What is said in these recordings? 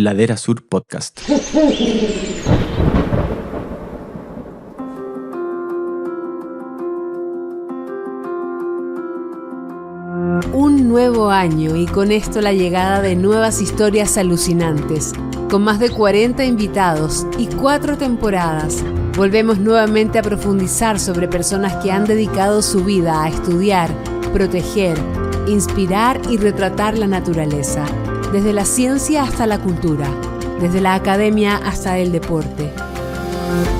Ladera Sur Podcast. Un nuevo año y con esto la llegada de nuevas historias alucinantes. Con más de 40 invitados y 4 temporadas, volvemos nuevamente a profundizar sobre personas que han dedicado su vida a estudiar, proteger, inspirar y retratar la naturaleza, desde la ciencia hasta la cultura, desde la academia hasta el deporte.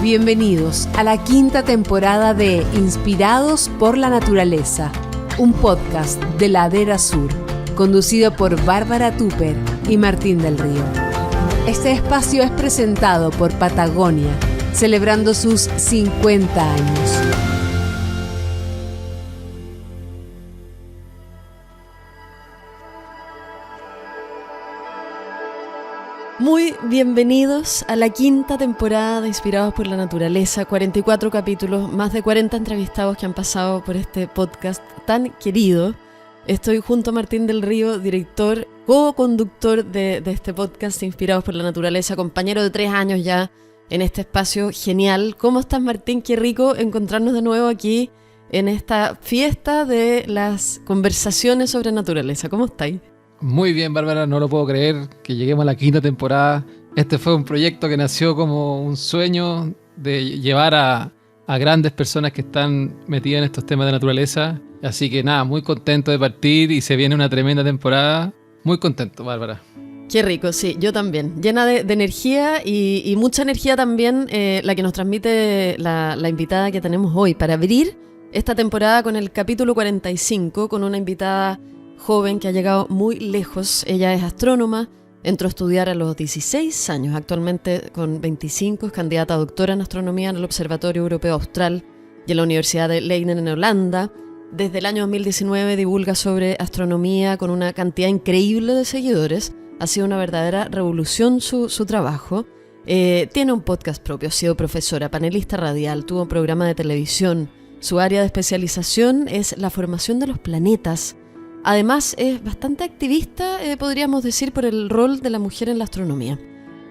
Bienvenidos a la 5ª temporada de Inspirados por la Naturaleza, un podcast de Ladera Sur, conducido por Bárbara Tupper y Martín del Río. Este espacio es presentado por Patagonia, celebrando sus 50 años. Muy bienvenidos a la 5ª temporada de Inspirados por la Naturaleza, 44 capítulos, más de 40 entrevistados que han pasado por este podcast tan querido. Estoy junto a Martín del Río, director, co-conductor de este podcast Inspirados por la Naturaleza, compañero de 3 años ya en este espacio genial. ¿Cómo estás, Martín? Qué rico encontrarnos de nuevo aquí en esta fiesta de las conversaciones sobre naturaleza. ¿Cómo estáis? Muy bien, Bárbara, no lo puedo creer que lleguemos a la 5ª temporada. Este fue un proyecto que nació como un sueño de llevar a grandes personas que están metidas en estos temas de naturaleza. Así que nada, muy contento de partir y se viene una tremenda temporada. Muy contento, Bárbara. Qué rico, sí, yo también. Llena de energía y mucha energía también la que nos transmite la invitada que tenemos hoy para abrir esta temporada con el capítulo 45, con una invitada joven que ha llegado muy lejos. Ella es astrónoma, entró a estudiar a los 16 años, actualmente con 25 es candidata a doctora en astronomía en el Observatorio Europeo Austral y en la Universidad de Leiden en Holanda. Desde el año 2019 divulga sobre astronomía con una cantidad increíble de seguidores. Ha sido una verdadera revolución su trabajo. Tiene un podcast propio, ha sido profesora, panelista radial, tuvo un programa de televisión. Su área de especialización es la formación de los planetas. Además, es bastante activista, podríamos decir, por el rol de la mujer en la astronomía.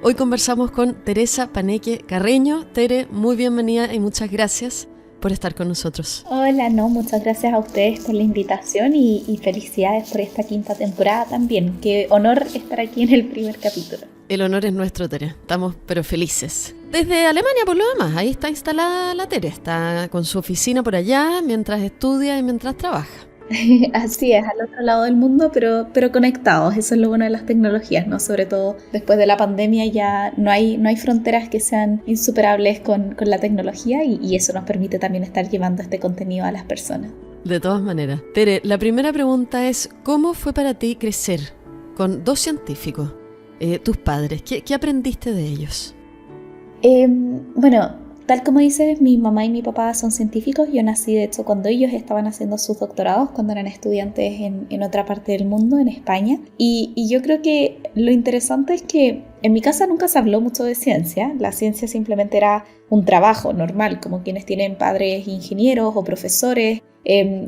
Hoy conversamos con Teresa Paneque Carreño. Tere, muy bienvenida y muchas gracias por estar con nosotros. Hola, muchas gracias a ustedes por la invitación y felicidades por esta 5ª temporada también. Qué honor estar aquí en el primer capítulo. El honor es nuestro, Tere. Estamos pero felices. Desde Alemania, por lo demás, ahí está instalada la Tere. Está con su oficina por allá mientras estudia y mientras trabaja. Así es, al otro lado del mundo, pero conectados. Eso es lo bueno de las tecnologías, ¿no? Sobre todo después de la pandemia ya no hay fronteras que sean insuperables con la tecnología y eso nos permite también estar llevando este contenido a las personas. De todas maneras. Tere, la primera pregunta es, ¿cómo fue para ti crecer con 2 científicos, tus padres? ¿Qué aprendiste de ellos? Bueno, tal como dices, mi mamá y mi papá son científicos. Yo nací, de hecho, cuando ellos estaban haciendo sus doctorados, cuando eran estudiantes en otra parte del mundo, en España. Y yo creo que lo interesante es que en mi casa nunca se habló mucho de ciencia. La ciencia simplemente era un trabajo normal, como quienes tienen padres ingenieros o profesores.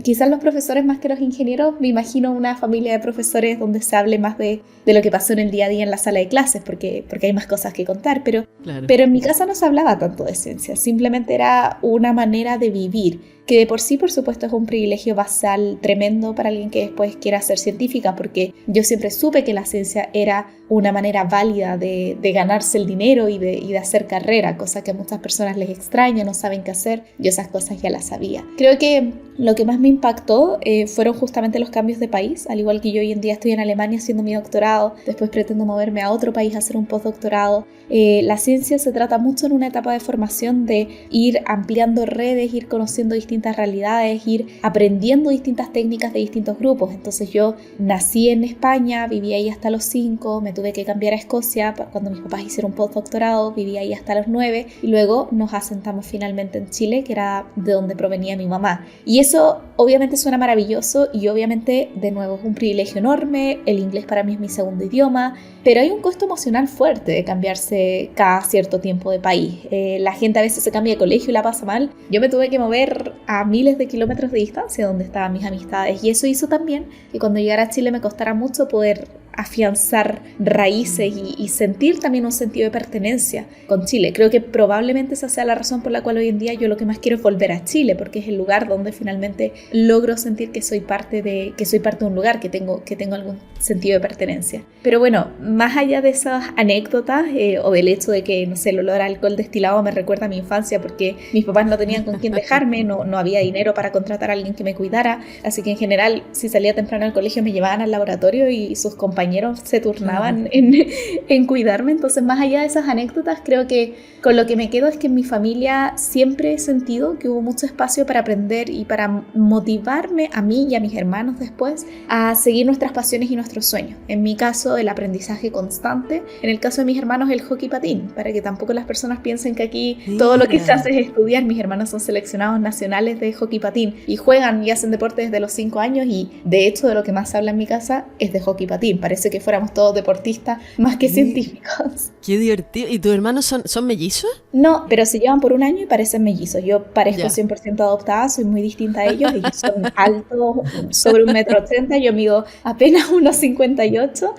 Quizás los profesores más que los ingenieros, me imagino una familia de profesores donde se hable más de lo que pasó en el día a día en la sala de clases, porque hay más cosas que contar, pero en mi casa no se hablaba tanto de ciencia, simplemente era una manera de vivir, que de por sí, por supuesto, es un privilegio basal tremendo para alguien que después quiera ser científica, porque yo siempre supe que la ciencia era una manera válida de ganarse el dinero y de hacer carrera, cosa que a muchas personas les extraña, no saben qué hacer. Yo esas cosas ya las sabía. Creo que lo que más me impactó fueron justamente los cambios de país. Al igual que yo hoy en día estoy en Alemania haciendo mi doctorado, después pretendo moverme a otro país a hacer un postdoctorado. La ciencia se trata mucho en una etapa de formación de ir ampliando redes, ir conociendo distintas realidades, ir aprendiendo distintas técnicas de distintos grupos. Entonces yo nací en España, viví ahí hasta los 5, me tuve que cambiar a Escocia cuando mis papás hicieron un postdoctorado, viví ahí hasta los 9 y luego nos asentamos finalmente en Chile, que era de donde provenía mi mamá. Y eso obviamente suena maravilloso y obviamente de nuevo es un privilegio enorme. El inglés para mí es mi segundo idioma, pero hay un costo emocional fuerte de cambiarse cada cierto tiempo de país. La gente a veces se cambia de colegio y la pasa mal. Yo me tuve que mover a miles de kilómetros de distancia donde estaban mis amistades y eso hizo también que cuando llegara a Chile me costara mucho poder afianzar raíces y sentir también un sentido de pertenencia con Chile. Creo que probablemente esa sea la razón por la cual hoy en día yo lo que más quiero es volver a Chile, porque es el lugar donde finalmente logro sentir que soy parte de un lugar, que tengo algún sentido de pertenencia. Pero bueno, más allá de esas anécdotas o del hecho de que, no sé, el olor a alcohol destilado me recuerda a mi infancia porque mis papás no tenían con quién dejarme, no había dinero para contratar a alguien que me cuidara, así que en general si salía temprano al colegio me llevaban al laboratorio y sus compañeros se turnaban en cuidarme. Entonces, más allá de esas anécdotas, creo que con lo que me quedo es que en mi familia siempre he sentido que hubo mucho espacio para aprender y para motivarme a mí y a mis hermanos después a seguir nuestras pasiones y nuestros sueños. En mi caso, el aprendizaje constante. En el caso de mis hermanos, el hockey patín, para que tampoco las personas piensen que aquí todo lo que se hace es estudiar. Mis hermanos son seleccionados nacionales de hockey patín y juegan y hacen deporte desde los 5 años y de hecho de lo que más se habla en mi casa es de hockey patín. Parece que fuéramos todos deportistas más que científicos. Qué divertido. ¿Y tus hermanos son mellizos? No, pero se llevan por un año y parecen mellizos. Yo parezco 100% adoptada, soy muy distinta a ellos. Ellos son altos, sobre 1,80 m, yo mido apenas 1,58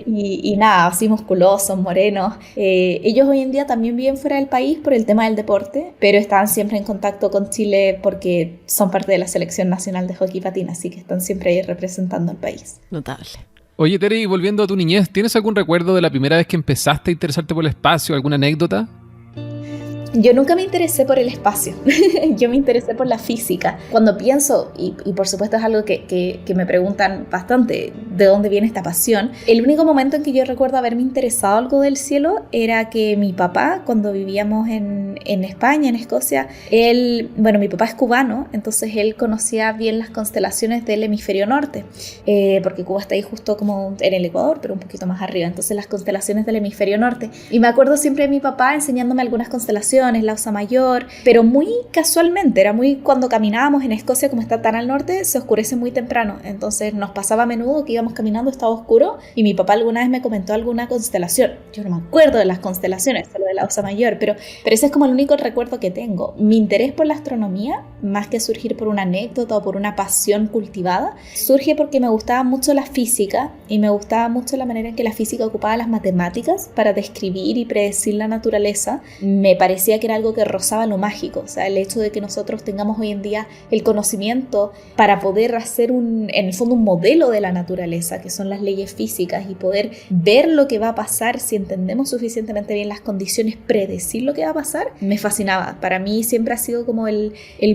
y nada, así musculosos, morenos. Ellos hoy en día también viven fuera del país por el tema del deporte, pero están siempre en contacto con Chile porque son parte de la selección nacional de hockey patín, así que están siempre ahí representando al país. Notable. Oye, Tere, y volviendo a tu niñez, ¿tienes algún recuerdo de la primera vez que empezaste a interesarte por el espacio? ¿Alguna anécdota? Yo nunca me interesé por el espacio, yo me interesé por la física. Cuando pienso, y por supuesto es algo que me preguntan bastante, ¿de dónde viene esta pasión? El único momento en que yo recuerdo haberme interesado algo del cielo era que mi papá, cuando vivíamos en España, en Escocia, mi papá es cubano, entonces él conocía bien las constelaciones del hemisferio norte, porque Cuba está ahí justo como en el Ecuador, pero un poquito más arriba, entonces las constelaciones del hemisferio norte. Y me acuerdo siempre de mi papá enseñándome algunas constelaciones, la Osa Mayor, pero muy casualmente, era muy cuando caminábamos en Escocia, como está tan al norte, se oscurece muy temprano, entonces nos pasaba a menudo que íbamos caminando, estaba oscuro, y mi papá alguna vez me comentó alguna constelación. Yo no me acuerdo de las constelaciones, solo de la Osa Mayor, pero ese es como el único recuerdo que tengo. Mi interés por la astronomía, más que surgir por una anécdota o por una pasión cultivada, surge porque me gustaba mucho la física y me gustaba mucho la manera en que la física ocupaba las matemáticas para describir y predecir la naturaleza. Me parecía que era algo que rozaba lo mágico, o sea, el hecho de que nosotros tengamos hoy en día el conocimiento para poder hacer en el fondo un modelo de la naturaleza, que son las leyes físicas, y poder ver lo que va a pasar si entendemos suficientemente bien las condiciones, predecir lo que va a pasar, me fascinaba. Para mí siempre ha sido como el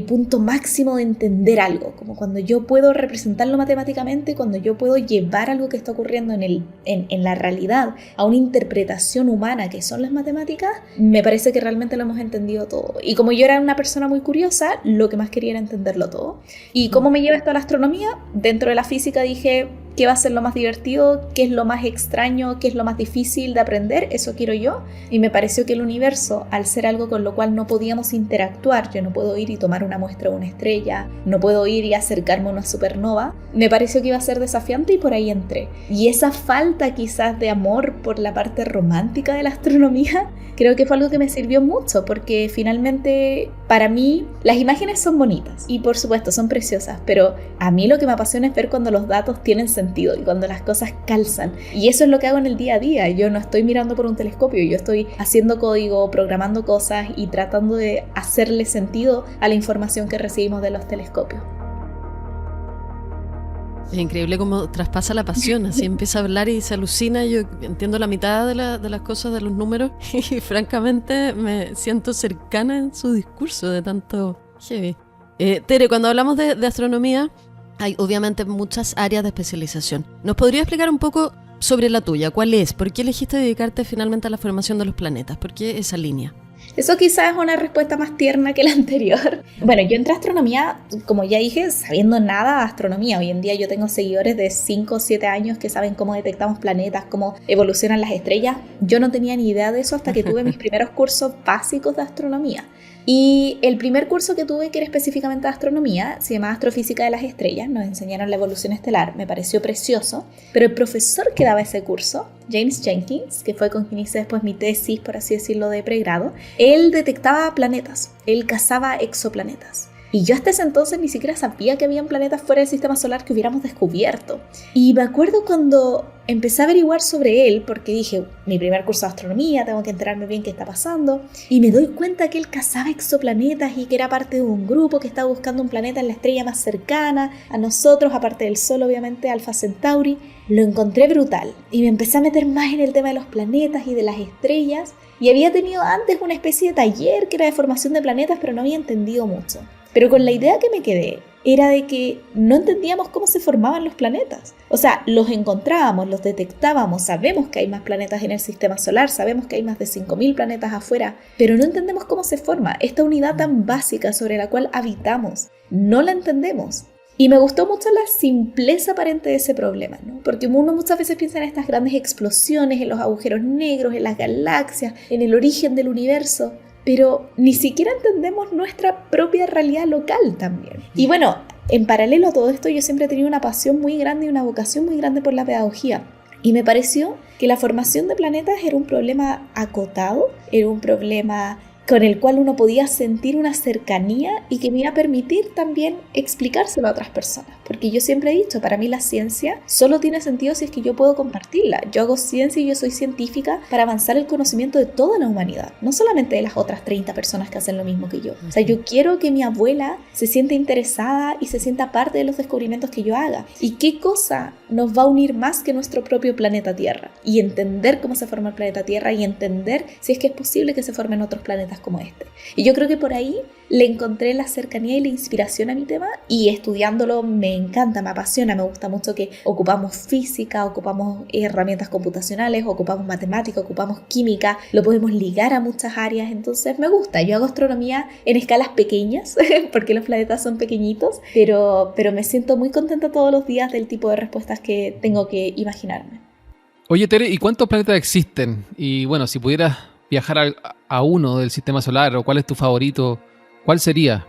punto máximo de entender algo, como cuando yo puedo representarlo matemáticamente, cuando yo puedo llevar algo que está ocurriendo en la realidad a una interpretación humana que son las matemáticas, me parece que realmente lo hemos entendido todo. Y como yo era una persona muy curiosa, lo que más quería era entenderlo todo. ¿Y cómo me lleva esto a la astronomía? Dentro de la física dije, ¿qué va a ser lo más divertido? ¿Qué es lo más extraño? ¿Qué es lo más difícil de aprender? Eso quiero yo. Y me pareció que el universo, al ser algo con lo cual no podíamos interactuar, yo no puedo ir y tomar una muestra de una estrella, no puedo ir y acercarme a una supernova, me pareció que iba a ser desafiante y por ahí entré. Y esa falta quizás de amor por la parte romántica de la astronomía, creo que fue algo que me sirvió mucho, porque finalmente para mí las imágenes son bonitas y por supuesto son preciosas, pero a mí lo que me apasiona es ver cuando los datos tienen sentido y cuando las cosas calzan, y eso es lo que hago en el día a día. Yo no estoy mirando por un telescopio, yo estoy haciendo código, programando cosas y tratando de hacerle sentido a la información que recibimos de los telescopios. Es increíble cómo traspasa la pasión, así empieza a hablar y se alucina. Yo entiendo la mitad de las cosas, de los números, y francamente me siento cercana en su discurso de tanto heavy. Tere, cuando hablamos de astronomía, hay obviamente muchas áreas de especialización. ¿Nos podría explicar un poco sobre la tuya? ¿Cuál es? ¿Por qué elegiste dedicarte finalmente a la formación de los planetas? ¿Por qué esa línea? Eso quizás es una respuesta más tierna que la anterior. Bueno, yo entré a astronomía, como ya dije, sabiendo nada de astronomía. Hoy en día yo tengo seguidores de 5 o 7 años que saben cómo detectamos planetas, cómo evolucionan las estrellas. Yo no tenía ni idea de eso hasta que tuve mis primeros cursos básicos de astronomía. Y el primer curso que tuve, que era específicamente de astronomía, se llamaba Astrofísica de las Estrellas. Nos enseñaron la evolución estelar, me pareció precioso, pero el profesor que daba ese curso, James Jenkins, que fue con quien hice después mi tesis, por así decirlo, de pregrado, él detectaba planetas, él cazaba exoplanetas. Y yo hasta ese entonces ni siquiera sabía que habían planetas fuera del sistema solar que hubiéramos descubierto. Y me acuerdo cuando empecé a averiguar sobre él, porque dije, mi primer curso de astronomía, tengo que enterarme bien qué está pasando, y me doy cuenta que él cazaba exoplanetas y que era parte de un grupo que estaba buscando un planeta en la estrella más cercana a nosotros, aparte del Sol, obviamente, Alpha Centauri. Lo encontré brutal y me empecé a meter más en el tema de los planetas y de las estrellas, y había tenido antes una especie de taller que era de formación de planetas, pero no había entendido mucho. Pero con la idea que me quedé era de que no entendíamos cómo se formaban los planetas. O sea, los encontrábamos, los detectábamos, sabemos que hay más planetas en el sistema solar, sabemos que hay más de 5.000 planetas afuera, pero no entendemos cómo se forma esta unidad tan básica sobre la cual habitamos. No la entendemos. Y me gustó mucho la simpleza aparente de ese problema, ¿no? Porque uno muchas veces piensa en estas grandes explosiones, en los agujeros negros, en las galaxias, en el origen del universo, pero ni siquiera entendemos nuestra propia realidad local también. Y bueno, en paralelo a todo esto, yo siempre he tenido una pasión muy grande y una vocación muy grande por la pedagogía. Y me pareció que la formación de planetas era un problema acotado, era un problema con el cual uno podía sentir una cercanía y que me iba a permitir también explicárselo a otras personas. Porque yo siempre he dicho, para mí la ciencia solo tiene sentido si es que yo puedo compartirla. Yo hago ciencia y yo soy científica para avanzar el conocimiento de toda la humanidad, no solamente de las otras 30 personas que hacen lo mismo que yo. O sea, yo quiero que mi abuela se sienta interesada y se sienta parte de los descubrimientos que yo haga. ¿Y qué cosa nos va a unir más que nuestro propio planeta Tierra? Y entender cómo se forma el planeta Tierra y entender si es que es posible que se formen otros planetas como este. Y yo creo que por ahí le encontré la cercanía y la inspiración a mi tema, y estudiándolo me encanta, me apasiona, me gusta mucho que ocupamos física, ocupamos herramientas computacionales, ocupamos matemática, ocupamos química, lo podemos ligar a muchas áreas, entonces me gusta. Yo hago astronomía en escalas pequeñas porque los planetas son pequeñitos, pero me siento muy contenta todos los días del tipo de respuestas que tengo que imaginarme. Oye, Tere, ¿y cuántos planetas existen? Y bueno, si pudieras viajar a uno del sistema solar, o cuál es tu favorito, ¿cuál sería?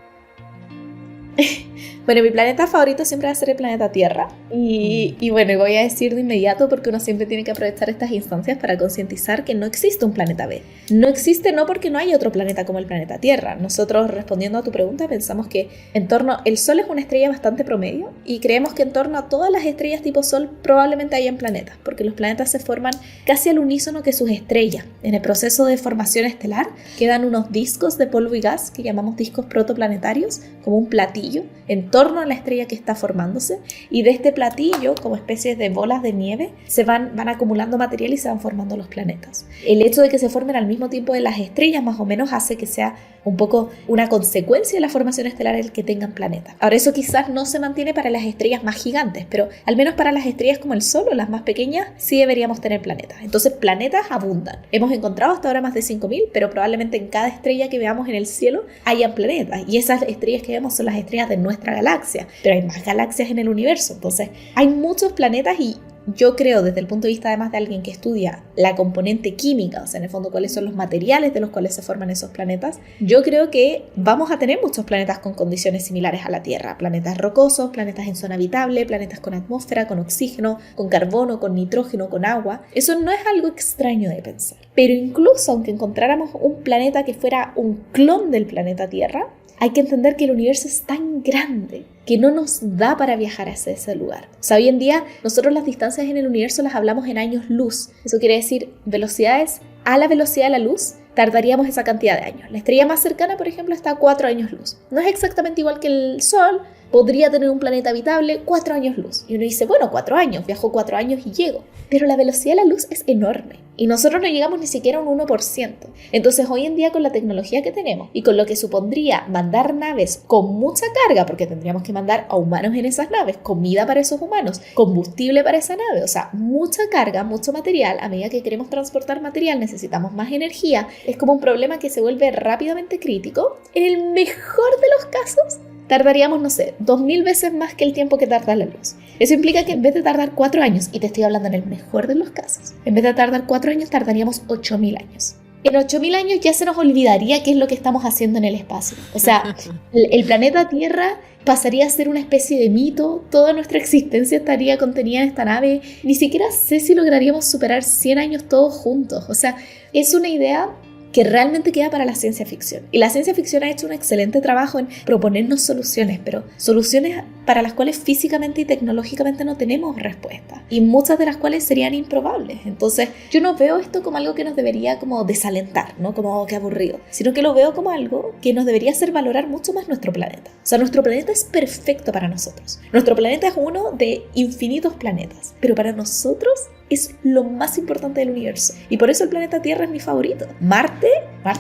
Bueno, mi planeta favorito siempre va a ser el planeta Tierra. Y bueno, voy a decir de inmediato, porque uno siempre tiene que aprovechar estas instancias para concientizar que no existe un planeta B. No existe, no porque no hay otro planeta como el planeta Tierra. Nosotros, respondiendo a tu pregunta, pensamos que el Sol es una estrella bastante promedio, y creemos que en torno a todas las estrellas tipo Sol probablemente hayan planetas, porque los planetas se forman casi al unísono que sus estrellas. En el proceso de formación estelar quedan unos discos de polvo y gas que llamamos discos protoplanetarios, como un platillo en torno a la estrella que está formándose, y de este platillo, como especies de bolas de nieve, se van acumulando material y se van formando los planetas. El hecho de que se formen al mismo tiempo de las estrellas más o menos hace que sea un poco una consecuencia de la formación estelar el que tengan planetas. Ahora, eso quizás no se mantiene para las estrellas más gigantes, pero al menos para las estrellas como el Sol o las más pequeñas sí deberíamos tener planetas. Entonces, planetas abundan. Hemos encontrado hasta ahora más de 5.000, pero probablemente en cada estrella que veamos en el cielo hayan planetas, y esas estrellas que vemos son las estrellas de nuestra galaxia, pero hay más galaxias en el universo. Entonces, hay muchos planetas, y yo creo, desde el punto de vista además de alguien que estudia la componente química, o sea, en el fondo cuáles son los materiales de los cuales se forman esos planetas, yo creo que vamos a tener muchos planetas con condiciones similares a la Tierra. Planetas rocosos, planetas en zona habitable, planetas con atmósfera, con oxígeno, con carbono, con nitrógeno, con agua. Eso no es algo extraño de pensar. Pero incluso aunque encontráramos un planeta que fuera un clon del planeta Tierra, hay que entender que el universo es tan grande que no nos da para viajar hacia ese lugar. O sea, hoy en día nosotros las distancias en el universo las hablamos en años luz. Eso quiere decir velocidades a la velocidad de la luz. Tardaríamos esa cantidad de años. La estrella más cercana, por ejemplo, está a 4 años luz. No es exactamente igual que el Sol. Podría tener un planeta habitable 4 años luz. Y uno dice, bueno, 4 años, viajo 4 años y llego. Pero la velocidad de la luz es enorme. Y nosotros no llegamos ni siquiera a un 1%. Entonces, hoy en día, con la tecnología que tenemos y con lo que supondría mandar naves con mucha carga, porque tendríamos que mandar a humanos en esas naves, comida para esos humanos, combustible para esa nave, o sea, mucha carga, mucho material. A medida que queremos transportar material, necesitamos más energía. Es como un problema que se vuelve rápidamente crítico. En el mejor de los casos, tardaríamos, no sé, 2.000 veces más que el tiempo que tarda la luz. Eso implica que en vez de tardar 4 años, y te estoy hablando en el mejor de los casos, en vez de tardar 4 años, tardaríamos 8.000 años. En 8.000 años ya se nos olvidaría qué es lo que estamos haciendo en el espacio. O sea, el planeta Tierra pasaría a ser una especie de mito, toda nuestra existencia estaría contenida en esta nave. Ni siquiera sé si lograríamos superar 100 años todos juntos. O sea, es una idea que realmente queda para la ciencia ficción. Y la ciencia ficción ha hecho un excelente trabajo en proponernos soluciones, pero soluciones para las cuales físicamente y tecnológicamente no tenemos respuesta, y muchas de las cuales serían improbables. Entonces yo no veo esto como algo que nos debería como desalentar, ¿no? Como que aburrido, sino que lo veo como algo que nos debería hacer valorar mucho más nuestro planeta. O sea, nuestro planeta es perfecto para nosotros. Nuestro planeta es uno de infinitos planetas, pero para nosotros es lo más importante del universo. Y por eso el planeta Tierra es mi favorito. Marte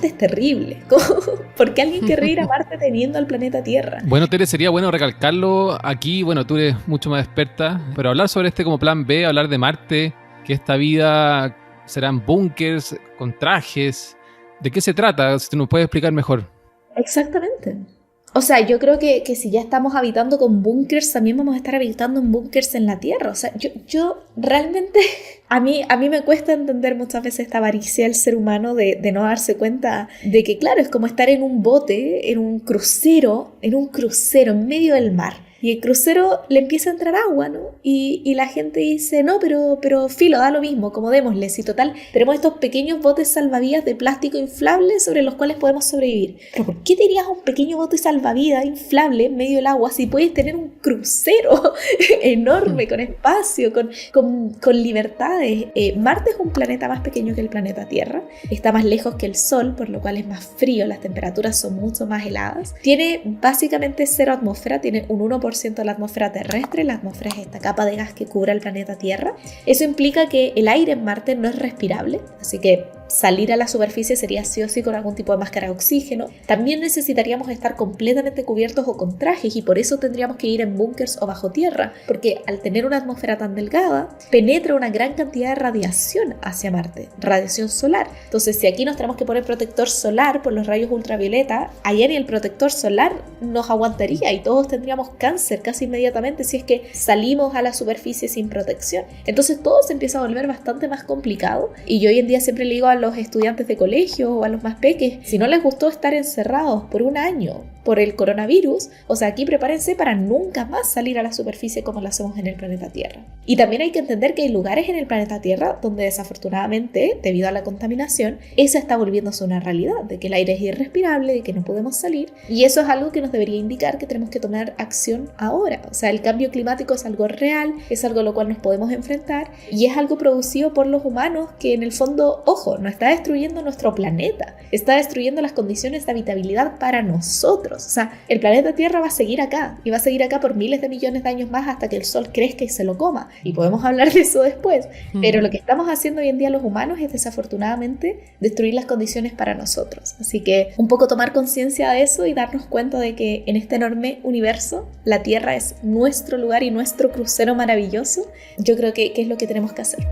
es terrible. ¿Por qué alguien querría ir a Marte teniendo al planeta Tierra? Bueno, Tere, sería bueno recalcarlo aquí. Bueno, tú eres mucho más experta, pero hablar sobre este como plan B, hablar de Marte, que esta vida serán búnkers con trajes. ¿De qué se trata? Si tú nos puedes explicar mejor. Exactamente. O sea, yo creo que si ya estamos habitando con búnkers, también vamos a estar habitando en búnkers en la Tierra. O sea, yo realmente, a mí me cuesta entender muchas veces esta avaricia del ser humano de no darse cuenta de que, claro, es como estar en un bote, en un crucero en medio del mar. Y el crucero le empieza a entrar agua, ¿no? Y la gente dice, no, pero filo, da lo mismo, como démosle. Si total, tenemos estos pequeños botes salvavidas de plástico inflable sobre los cuales podemos sobrevivir. Pero ¿por qué te irías a un pequeño bote salvavidas inflable en medio del agua si puedes tener un crucero enorme, con espacio, con libertades? Marte es un planeta más pequeño que el planeta Tierra. Está más lejos que el Sol, por lo cual es más frío, las temperaturas son mucho más heladas. Tiene básicamente cero atmósfera, tiene un 1% de la atmósfera terrestre. La atmósfera es esta capa de gas que cubre el planeta Tierra. Eso implica que el aire en Marte no es respirable, así que salir a la superficie sería sí o sí con algún tipo de máscara de oxígeno. También necesitaríamos estar completamente cubiertos o con trajes, y por eso tendríamos que ir en búnkers o bajo tierra, porque al tener una atmósfera tan delgada, penetra una gran cantidad de radiación hacia Marte, radiación solar. Entonces, si aquí nos tenemos que poner protector solar por los rayos ultravioleta, allá ni el protector solar nos aguantaría y todos tendríamos cáncer casi inmediatamente si es que salimos a la superficie sin protección. Entonces todo se empieza a volver bastante más complicado, y yo hoy en día siempre le digo a los estudiantes de colegio o a los más peques, si no les gustó estar encerrados por un año por el coronavirus, o sea, aquí prepárense para nunca más salir a la superficie como lo hacemos en el planeta Tierra. Y también hay que entender que hay lugares en el planeta Tierra donde desafortunadamente, debido a la contaminación, esa está volviéndose una realidad, de que el aire es irrespirable, de que no podemos salir, y eso es algo que nos debería indicar que tenemos que tomar acción ahora. O sea, el cambio climático es algo real, es algo a lo cual nos podemos enfrentar, y es algo producido por los humanos que en el fondo, ojo, no está destruyendo nuestro planeta, está destruyendo las condiciones de habitabilidad para nosotros. O sea, el planeta Tierra va a seguir acá, y va a seguir acá por miles de millones de años más hasta que el Sol crezca y se lo coma, y podemos hablar de eso después. Pero lo que estamos haciendo hoy en día los humanos es desafortunadamente destruir las condiciones para nosotros. Así que un poco tomar conciencia de eso y darnos cuenta de que en este enorme universo la Tierra es nuestro lugar y nuestro crucero maravilloso. Yo creo que es lo que tenemos que hacer.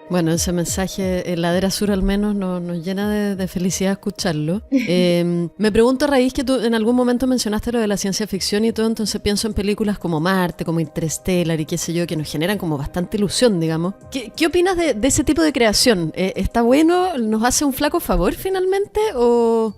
Bueno, ese mensaje en Ladera Sur al menos nos llena de felicidad escucharlo. Me pregunto, a raíz que tú en algún momento mencionaste lo de la ciencia ficción y todo, entonces pienso en películas como Marte, como Interstellar y qué sé yo, que nos generan como bastante ilusión, digamos. ¿Qué opinas de ese tipo de creación? ¿Está bueno? ¿Nos hace un flaco favor finalmente? ¿O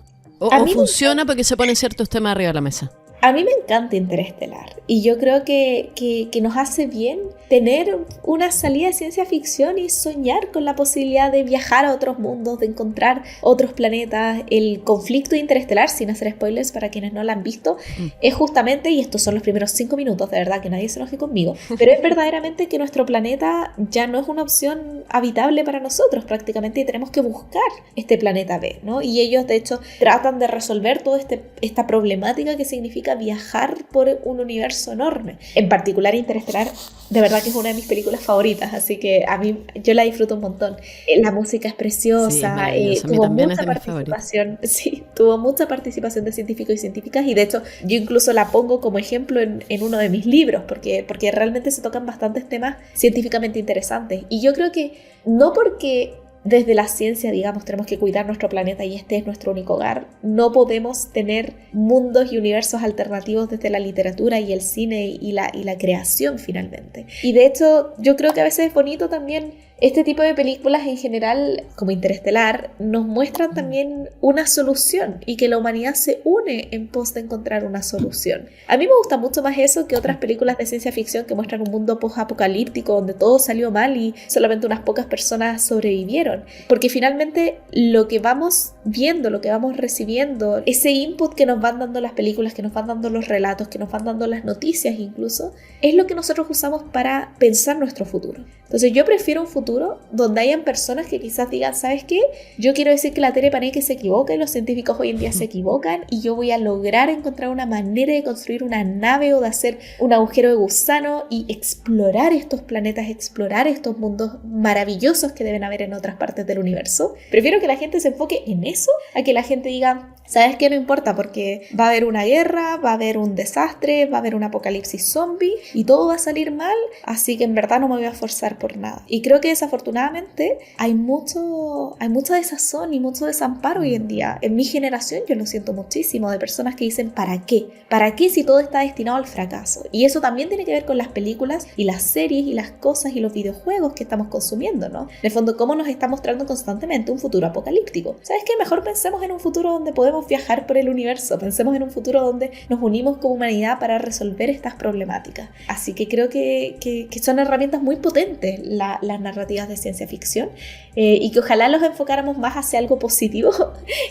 funciona porque se ponen ciertos temas arriba de la mesa? A mí me encanta Interestelar, y yo creo que nos hace bien tener una salida de ciencia ficción y soñar con la posibilidad de viajar a otros mundos, de encontrar otros planetas. El conflicto interestelar, sin hacer spoilers para quienes no la han visto, es justamente, y estos son los primeros 5 minutos, de verdad que nadie se enoje conmigo, pero es verdaderamente que nuestro planeta ya no es una opción habitable para nosotros prácticamente, y tenemos que buscar este planeta B, ¿no? Y ellos de hecho tratan de resolver toda esta problemática que significa viajar por un universo enorme. En particular Interestelar, de verdad que es una de mis películas favoritas, así que a mí yo la disfruto un montón. La música es preciosa, sí, tuvo mucha participación, sí, tuvo mucha participación de científicos y científicas, y de hecho yo incluso la pongo como ejemplo en uno de mis libros, porque realmente se tocan bastantes temas científicamente interesantes, y yo creo que no porque desde la ciencia, digamos, tenemos que cuidar nuestro planeta y este es nuestro único hogar, no podemos tener mundos y universos alternativos desde la literatura y el cine y la creación finalmente. Y de hecho yo creo que a veces es bonito también este tipo de películas en general, como Interestelar, nos muestran también una solución y que la humanidad se une en pos de encontrar una solución. A mí me gusta mucho más eso que otras películas de ciencia ficción que muestran un mundo post-apocalíptico donde todo salió mal y solamente unas pocas personas sobrevivieron. Porque finalmente lo que vamos viendo, lo que vamos recibiendo, ese input que nos van dando las películas, que nos van dando los relatos, que nos van dando las noticias incluso, es lo que nosotros usamos para pensar nuestro futuro. Entonces yo prefiero un futuro donde hayan personas que quizás digan, ¿sabes qué? Yo quiero decir que la Tere Paneque se equivoca y los científicos hoy en día se equivocan y yo voy a lograr encontrar una manera de construir una nave o de hacer un agujero de gusano y explorar estos planetas, explorar estos mundos maravillosos que deben haber en otras partes del universo. Prefiero que la gente se enfoque en eso a que la gente diga, ¿sabes qué? No importa porque va a haber una guerra, va a haber un desastre, va a haber un apocalipsis zombie y todo va a salir mal, así que en verdad no me voy a esforzar por nada. Y creo que desafortunadamente hay mucha desazón y mucho desamparo hoy en día. En mi generación yo lo siento muchísimo, de personas que dicen ¿para qué? ¿Para qué si todo está destinado al fracaso? Y eso también tiene que ver con las películas y las series y las cosas y los videojuegos que estamos consumiendo, ¿no? En el fondo, cómo nos está mostrando constantemente un futuro apocalíptico. ¿Sabes qué? Mejor pensemos en un futuro donde podemos viajar por el universo, pensemos en un futuro donde nos unimos como humanidad para resolver estas problemáticas. Así que creo que son herramientas muy potentes las narrativas de ciencia ficción y que ojalá los enfocáramos más hacia algo positivo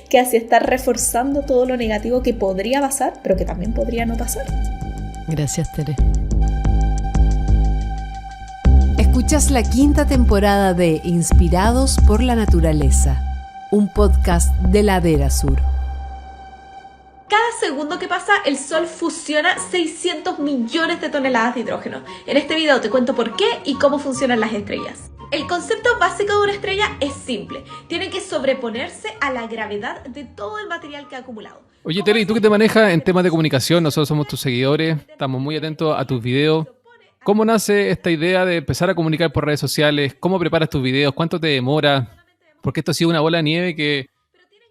que hacia estar reforzando todo lo negativo que podría pasar, pero que también podría no pasar. Gracias, Tere. Escuchas la 5ª temporada de Inspirados por la Naturaleza, un podcast de Ladera Sur. Cada segundo que pasa, el Sol fusiona 600 millones de toneladas de hidrógeno. En este video te cuento por qué y cómo funcionan las estrellas. El concepto básico de una estrella es simple. Tiene que sobreponerse a la gravedad de todo el material que ha acumulado. Oye, Tere, ¿y tú qué te manejas en temas de comunicación? Nosotros somos tus seguidores, estamos muy atentos a tus videos. ¿Cómo nace esta idea de empezar a comunicar por redes sociales? ¿Cómo preparas tus videos? ¿Cuánto te demora? Porque esto ha sido una bola de nieve que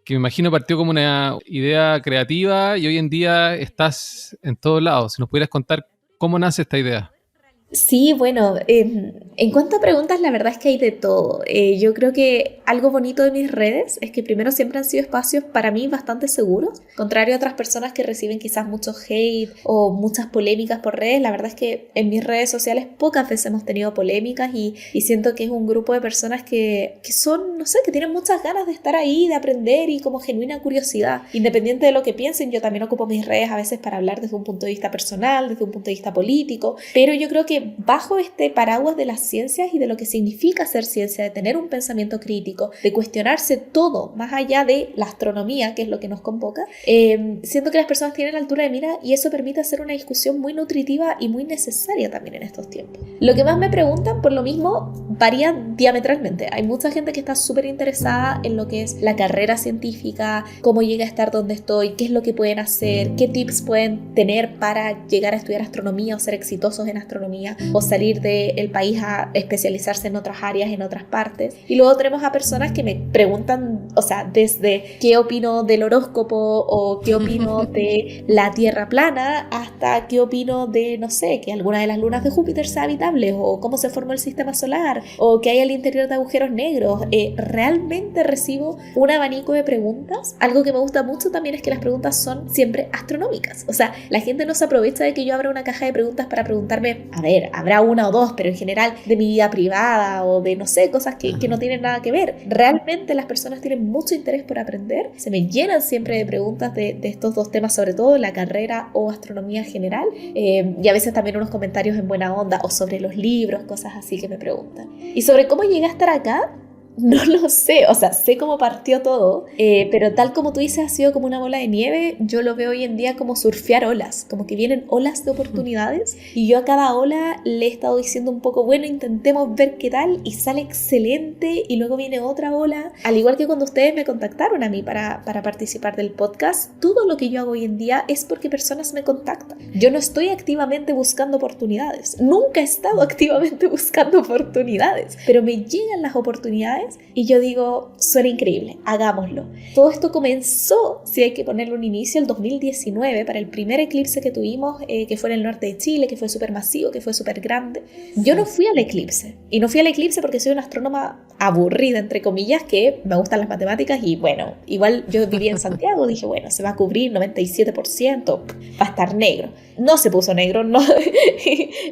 me imagino partió como una idea creativa y hoy en día estás en todos lados. Si nos pudieras contar cómo nace esta idea. Sí, bueno, en cuanto a preguntas, la verdad es que hay de todo. Yo creo que algo bonito de mis redes es que primero siempre han sido espacios para mí bastante seguros, contrario a otras personas que reciben quizás mucho hate o muchas polémicas por redes. La verdad es que en mis redes sociales pocas veces hemos tenido polémicas y siento que es un grupo de personas que son, no sé, que tienen muchas ganas de estar ahí, de aprender y como genuina curiosidad. Independiente de lo que piensen, yo también ocupo mis redes a veces para hablar desde un punto de vista personal, desde un punto de vista político, pero yo creo que bajo este paraguas de las ciencias y de lo que significa hacer ciencia, de tener un pensamiento crítico, de cuestionarse todo más allá de la astronomía, que es lo que nos convoca, siento que las personas tienen altura de mira y eso permite hacer una discusión muy nutritiva y muy necesaria también en estos tiempos. Lo que más me preguntan, por lo mismo, varía diametralmente. Hay mucha gente que está súper interesada en lo que es la carrera científica, cómo llega a estar donde estoy, qué es lo que pueden hacer, qué tips pueden tener para llegar a estudiar astronomía o ser exitosos en astronomía, o salir del país a especializarse en otras áreas, en otras partes. Y luego tenemos a personas que me preguntan, o sea, desde qué opino del horóscopo o qué opino de la Tierra plana hasta qué opino de, no sé, que alguna de las lunas de Júpiter sea habitable o cómo se formó el sistema solar o qué hay al interior de agujeros negros. Realmente recibo un abanico de preguntas. Algo que me gusta mucho también es que las preguntas son siempre astronómicas. O sea, la gente no se aprovecha de que yo abra una caja de preguntas para preguntarme, a ver, habrá una o dos, pero en general de mi vida privada o de, no sé, cosas que no tienen nada que ver. Realmente las personas tienen mucho interés por aprender. Se me llenan siempre de preguntas de estos dos temas, sobre todo la carrera o astronomía general, y a veces también unos comentarios en buena onda o sobre los libros, cosas así que me preguntan. Y sobre cómo llegué a estar acá, no lo sé, o sea, sé cómo partió todo, pero tal como tú dices, ha sido como una bola de nieve. Yo lo veo hoy en día como surfear olas, como que vienen olas de oportunidades y yo a cada ola le he estado diciendo un poco, bueno, intentemos ver qué tal y sale excelente y luego viene otra ola. Al igual que cuando ustedes me contactaron a mí para participar del podcast, todo lo que yo hago hoy en día es porque personas me contactan. Yo no estoy activamente buscando oportunidades, nunca he estado activamente buscando oportunidades, pero me llegan las oportunidades estrellas, y yo digo, suena increíble, hagámoslo. Todo esto comenzó, si hay que ponerle un inicio, el 2019, para el primer eclipse que tuvimos, que fue en el norte de Chile, que fue súper masivo, que fue súper grande. Yo no fui al eclipse, y no fui al eclipse porque soy una astrónoma aburrida, entre comillas, que me gustan las matemáticas, y bueno, igual yo vivía en Santiago, dije, bueno, se va a cubrir 97%, va a estar negro. No se puso negro, no.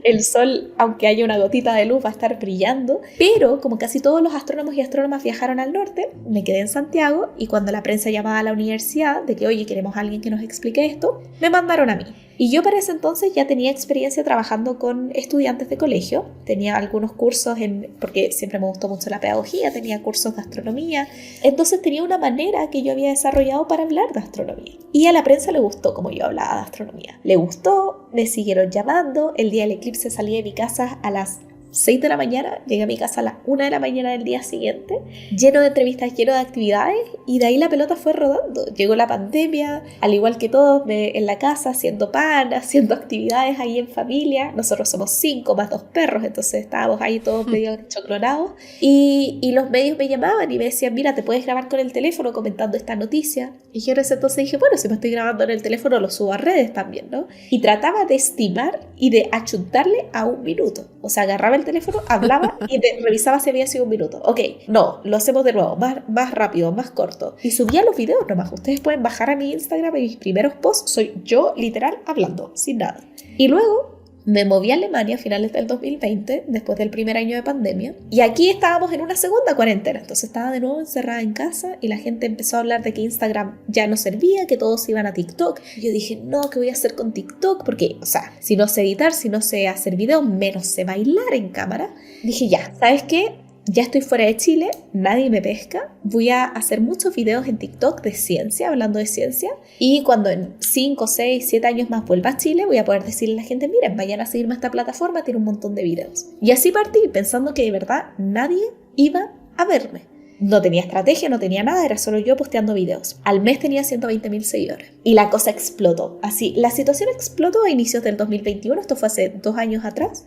El sol, aunque haya una gotita de luz, va a estar brillando, pero como casi todos los astrónomos y astrónomas viajaron al norte, me quedé en Santiago, y cuando la prensa llamaba a la universidad de que, oye, queremos a alguien que nos explique esto, me mandaron a mí. Y yo para ese entonces ya tenía experiencia trabajando con estudiantes de colegio, tenía algunos cursos, porque siempre me gustó mucho la pedagogía, tenía cursos de astronomía, entonces tenía una manera que yo había desarrollado para hablar de astronomía. Y a la prensa le gustó como yo hablaba de astronomía. Le gustó, me siguieron llamando, el día del eclipse salí de mi casa a las 6 de la mañana, llegué a mi casa a las 1 de la mañana del día siguiente, lleno de entrevistas, lleno de actividades, y de ahí la pelota fue rodando. Llegó la pandemia, al igual que todos, en la casa haciendo pan, haciendo actividades ahí en familia. Nosotros somos 5 más 2 perros, entonces estábamos ahí todos medio choclonados, y los medios me llamaban y me decían, mira, te puedes grabar con el teléfono comentando esta noticia. Y yo en ese entonces dije, bueno, si me estoy grabando en el teléfono lo subo a redes también, ¿no? Y trataba de estimar y de achuntarle a 1 minuto. O sea, agarraba el teléfono, hablaba y revisaba si había sido 1 minuto. Ok, no, lo hacemos de nuevo, más rápido, más corto. Y subía los videos nomás. Ustedes pueden bajar a mi Instagram, y mis primeros posts soy yo literal hablando, sin nada. Y luego me moví a Alemania a finales del 2020, después del primer año de pandemia, y aquí estábamos en una segunda cuarentena, entonces estaba de nuevo encerrada en casa, y la gente empezó a hablar de que Instagram ya no servía, que todos iban a TikTok. Y yo dije, no, ¿qué voy a hacer con TikTok? Porque, o sea, si no sé editar, si no sé hacer videos, menos sé bailar en cámara. Dije, ya, ¿sabes qué? Ya estoy fuera de Chile, nadie me pesca, voy a hacer muchos videos en TikTok de ciencia, hablando de ciencia, y cuando en 5, 6, 7 años más vuelva a Chile, voy a poder decirle a la gente, miren, vayan a seguirme a esta plataforma, tiene un montón de videos. Y así partí, pensando que de verdad nadie iba a verme. No tenía estrategia, no tenía nada, era solo yo posteando videos. Al mes tenía 120.000 seguidores. Y la cosa explotó. Así, la situación explotó a inicios del 2021, esto fue hace 2 años atrás.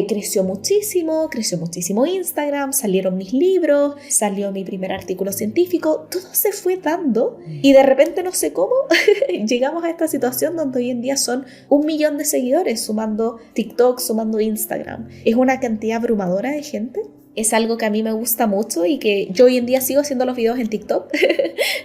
Creció muchísimo Instagram, salieron mis libros, salió mi primer artículo científico, todo se fue dando. Y de repente, no sé cómo, llegamos a esta situación donde hoy en día son 1 millón de seguidores, sumando TikTok, sumando Instagram. Es una cantidad abrumadora de gente. Es algo que a mí me gusta mucho y que yo hoy en día sigo haciendo los videos en TikTok.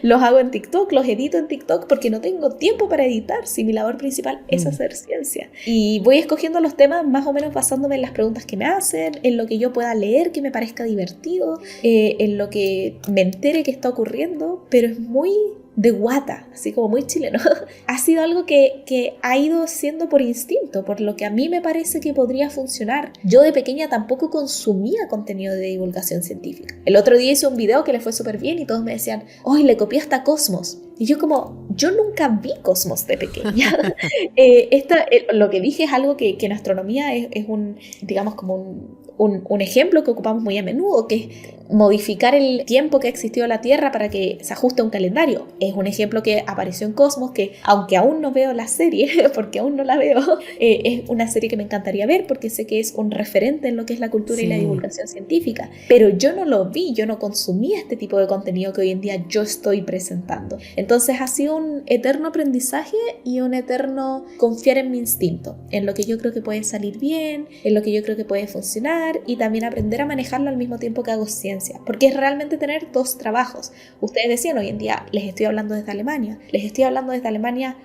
Los hago en TikTok, los edito en TikTok porque no tengo tiempo para editar, si mi labor principal es hacer ciencia. Y voy escogiendo los temas más o menos basándome en las preguntas que me hacen, en lo que yo pueda leer que me parezca divertido, en lo que me entere que está ocurriendo, pero es muy de guata, así como muy chileno. Ha sido algo que ha ido siendo por instinto, por lo que a mí me parece que podría funcionar. Yo de pequeña tampoco consumía contenido de divulgación científica. El otro día hice un video que le fue súper bien y todos me decían, ¡ay, le copié hasta Cosmos! Y yo como, yo nunca vi Cosmos de pequeña. Lo que dije es algo que en astronomía es un, digamos, como un ejemplo que ocupamos muy a menudo, que es modificar el tiempo que ha existido la Tierra para que se ajuste a un calendario. Es un ejemplo que apareció en Cosmos, que aunque aún no veo la serie, porque aún no la veo, es una serie que me encantaría ver porque sé que es un referente en lo que es la cultura y la divulgación científica. Pero yo no lo vi, yo no consumí este tipo de contenido que hoy en día yo estoy presentando. Entonces ha sido un eterno aprendizaje y un eterno confiar en mi instinto, en lo que yo creo que puede salir bien, en lo que yo creo que puede funcionar, y también aprender a manejarlo al mismo tiempo que hago ciencia, porque es realmente tener 2 trabajos. Ustedes decían, hoy en día les estoy hablando desde Alemania,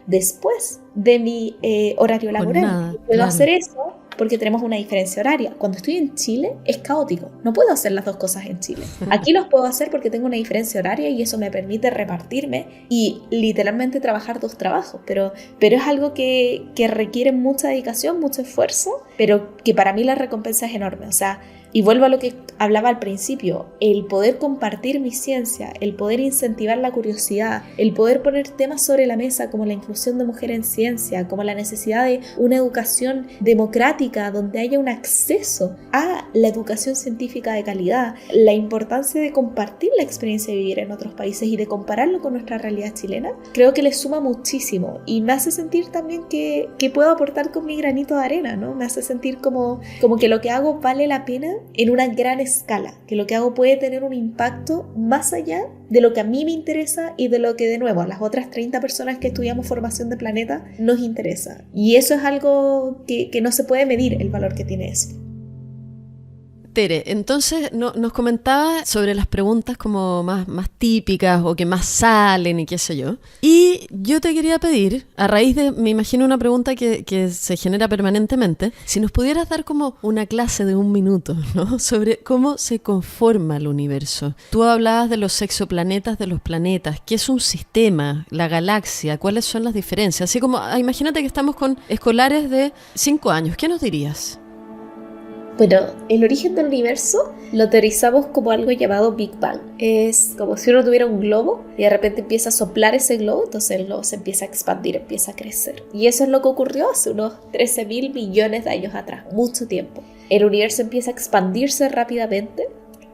después de mi horario laboral. Puedo hacer eso porque tenemos una diferencia horaria. Cuando estoy en Chile es caótico, no puedo hacer las 2 cosas en Chile. Aquí los puedo hacer porque tengo una diferencia horaria y eso me permite repartirme y literalmente trabajar 2 trabajos, pero es algo que requiere mucha dedicación, mucho esfuerzo, pero que para mí la recompensa es enorme. O sea, y vuelvo a lo que hablaba al principio, el poder compartir mi ciencia, el poder incentivar la curiosidad, el poder poner temas sobre la mesa como la inclusión de mujeres en ciencia, como la necesidad de una educación democrática donde haya un acceso a la educación científica de calidad, la importancia de compartir la experiencia de vivir en otros países y de compararlo con nuestra realidad chilena, creo que le suma muchísimo y me hace sentir también que puedo aportar con mi granito de arena, ¿no? Me hace sentir como que lo que hago vale la pena en una gran escala, que lo que hago puede tener un impacto más allá de lo que a mí me interesa y de lo que, de nuevo, a las otras 30 personas que estudiamos formación de planeta nos interesa. Y eso es algo que no se puede medir, el valor que tiene eso. Tere, entonces nos comentaba sobre las preguntas como más típicas o que más salen y qué sé yo. Y yo te quería pedir, a raíz de, me imagino, una pregunta que se genera permanentemente, si nos pudieras dar como una clase de 1 minuto, ¿no? Sobre cómo se conforma el universo. Tú hablabas de los exoplanetas de los planetas, qué es un sistema, la galaxia, cuáles son las diferencias. Así como, imagínate que estamos con escolares de 5 años, ¿qué nos dirías? Bueno, el origen del universo lo teorizamos como algo llamado Big Bang. Es como si uno tuviera un globo y de repente empieza a soplar ese globo, entonces el globo se empieza a expandir, empieza a crecer. Y eso es lo que ocurrió hace unos 13.000 millones de años atrás, mucho tiempo. El universo empieza a expandirse rápidamente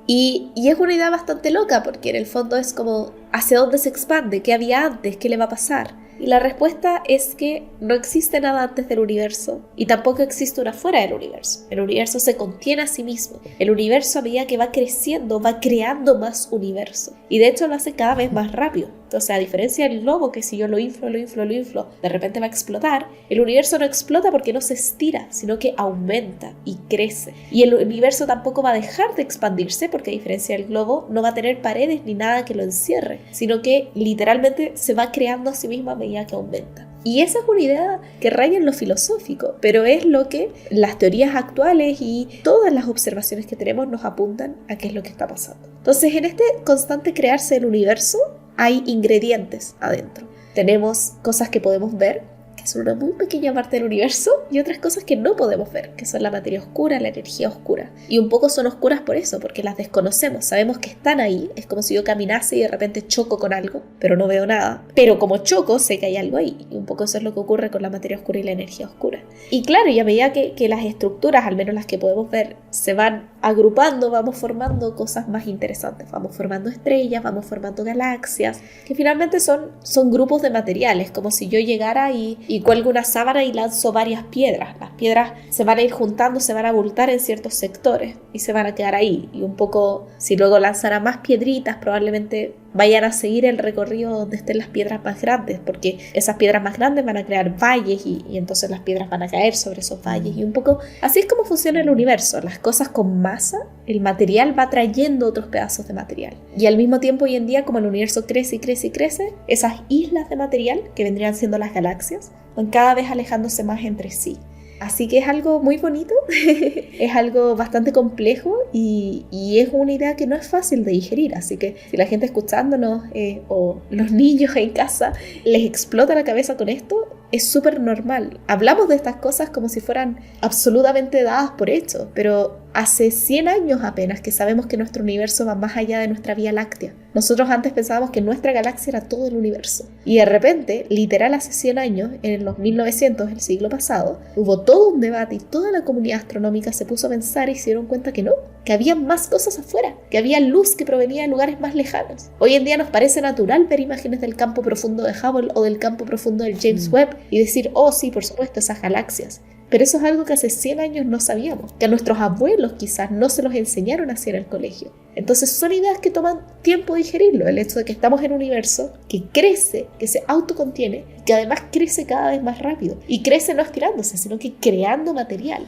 y es una idea bastante loca porque en el fondo es como ¿hacia dónde se expande? ¿Qué había antes? ¿Qué le va a pasar? Y la respuesta es que no existe nada antes del universo y tampoco existe una fuera del universo. El universo se contiene a sí mismo. El universo, a medida que va creciendo, va creando más universo. Y de hecho lo hace cada vez más rápido. Entonces, a diferencia del globo, que si yo lo inflo, de repente va a explotar, el universo no explota porque no se estira, sino que aumenta y crece. Y el universo tampoco va a dejar de expandirse porque, a diferencia del globo, no va a tener paredes ni nada que lo encierre, sino que literalmente se va creando a sí mismo a medida que aumenta. Y esa es una idea que raya en lo filosófico, pero es lo que las teorías actuales y todas las observaciones que tenemos nos apuntan a qué es lo que está pasando. Entonces, en este constante crearse del universo, hay ingredientes adentro. Tenemos cosas que podemos ver, que son una muy pequeña parte del universo, y otras cosas que no podemos ver, que son la materia oscura, la energía oscura. Y un poco son oscuras por eso, porque las desconocemos, sabemos que están ahí. Es como si yo caminase y de repente choco con algo, pero no veo nada. Pero como choco, sé que hay algo ahí. Y un poco eso es lo que ocurre con la materia oscura y la energía oscura. Y claro, y a medida que las estructuras, al menos las que podemos ver, se van agrupando, vamos formando cosas más interesantes. Vamos formando estrellas, vamos formando galaxias, que finalmente son grupos de materiales, como si yo llegara y cuelgo una sábana y lanzo varias piedras. Las piedras se van a ir juntando, se van a abultar en ciertos sectores y se van a quedar ahí. Y un poco, si luego lanzara más piedritas, probablemente vayan a seguir el recorrido donde estén las piedras más grandes, porque esas piedras más grandes van a crear valles y entonces las piedras van a caer sobre esos valles. Y un poco así es como funciona el universo. Las cosas con masa, el material va trayendo otros pedazos de material. Y al mismo tiempo, hoy en día, como el universo crece y crece y crece, esas islas de material, que vendrían siendo las galaxias, van cada vez alejándose más entre sí. Así que es algo muy bonito, es algo bastante complejo y es una idea que no es fácil de digerir. Así que si la gente escuchándonos o los niños en casa les explota la cabeza con esto, es súper normal. Hablamos de estas cosas como si fueran absolutamente dadas por hecho, pero hace 100 años apenas que sabemos que nuestro universo va más allá de nuestra Vía Láctea. Nosotros antes pensábamos que nuestra galaxia era todo el universo. Y de repente, literal hace 100 años, en los 1900, el siglo pasado, hubo todo un debate y toda la comunidad astronómica se puso a pensar y se dieron cuenta que no, que había más cosas afuera, que había luz que provenía de lugares más lejanos. Hoy en día nos parece natural ver imágenes del campo profundo de Hubble o del campo profundo del James Webb y decir, oh sí, por supuesto, esas galaxias. Pero eso es algo que hace 100 años no sabíamos, que a nuestros abuelos quizás no se los enseñaron así en el colegio. Entonces son ideas que toman tiempo digerirlo, el hecho de que estamos en un universo que crece, que se autocontiene, que además crece cada vez más rápido. Y crece no estirándose, sino que creando material.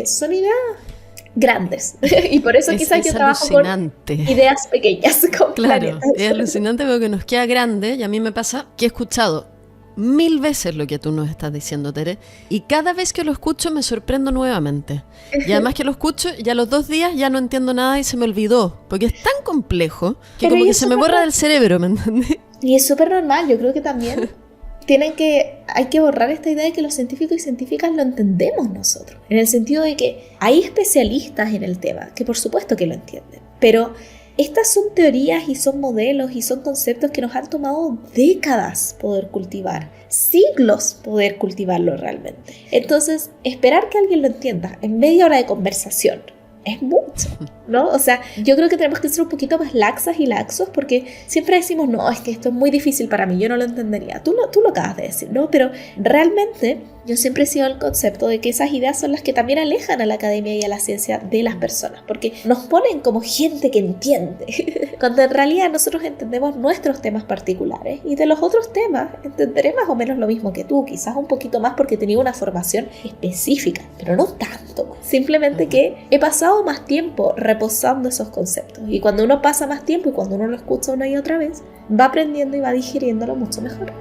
Son ideas grandes. Y por eso quizás yo trabajo alucinante. Con ideas pequeñas. Con claro, planetas. Es alucinante porque nos queda grande y a mí me pasa que he escuchado 1000 veces lo que tú nos estás diciendo, Tere, y cada vez que lo escucho me sorprendo nuevamente. Y además que lo escucho, ya a los 2 días ya no entiendo nada y se me olvidó, porque es tan complejo que pero como que se me borra del cerebro, ¿me entiendes? Y es súper normal, yo creo que también hay que borrar esta idea de que los científicos y científicas lo entendemos nosotros, en el sentido de que hay especialistas en el tema, que por supuesto que lo entienden, pero estas son teorías y son modelos y son conceptos que nos han tomado décadas poder cultivar, siglos poder cultivarlo realmente. Entonces, esperar que alguien lo entienda en media hora de conversación es mucho, ¿no? O sea, yo creo que tenemos que ser un poquito más laxas y laxos porque siempre decimos, no, es que esto es muy difícil para mí, yo no lo entendería. Tú lo acabas de decir, ¿no? Pero realmente yo siempre he sido el concepto de que esas ideas son las que también alejan a la academia y a la ciencia de las personas, porque nos ponen como gente que entiende, cuando en realidad nosotros entendemos nuestros temas particulares y de los otros temas entenderé más o menos lo mismo que tú, quizás un poquito más porque tenía una formación específica, pero no tanto. Simplemente que he pasado más tiempo reposando esos conceptos, y cuando uno pasa más tiempo y cuando uno lo escucha una y otra vez, va aprendiendo y va digiriéndolo mucho mejor.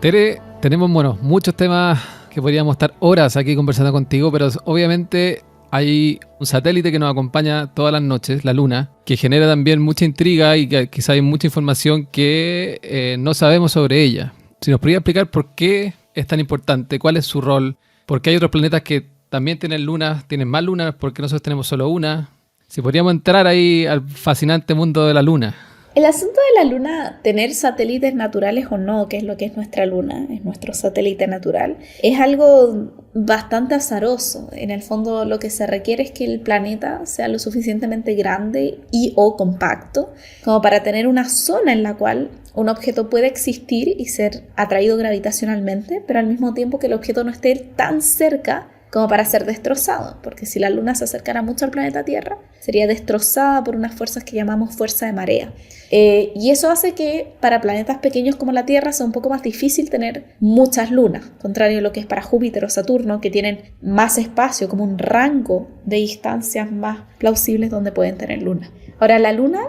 Tere, tenemos muchos temas que podríamos estar horas aquí conversando contigo, pero obviamente hay un satélite que nos acompaña todas las noches, la Luna, que genera también mucha intriga y que quizá hay mucha información que no sabemos sobre ella. Si nos podría explicar por qué es tan importante, cuál es su rol, por qué hay otros planetas que también tienen lunas, tienen más lunas, por qué nosotros tenemos solo una. Si podríamos entrar ahí al fascinante mundo de la Luna. El asunto de la Luna, tener satélites naturales o no, que es lo que es nuestra Luna, es nuestro satélite natural, es algo bastante azaroso. En el fondo lo que se requiere es que el planeta sea lo suficientemente grande y o compacto como para tener una zona en la cual un objeto puede existir y ser atraído gravitacionalmente, pero al mismo tiempo que el objeto no esté tan cerca como para ser destrozado, porque si la Luna se acercara mucho al planeta Tierra, sería destrozada por unas fuerzas que llamamos fuerza de marea. Y eso hace que para planetas pequeños como la Tierra sea un poco más difícil tener muchas lunas, contrario a lo que es para Júpiter o Saturno, que tienen más espacio, como un rango de distancias más plausibles donde pueden tener lunas. Ahora, la Luna,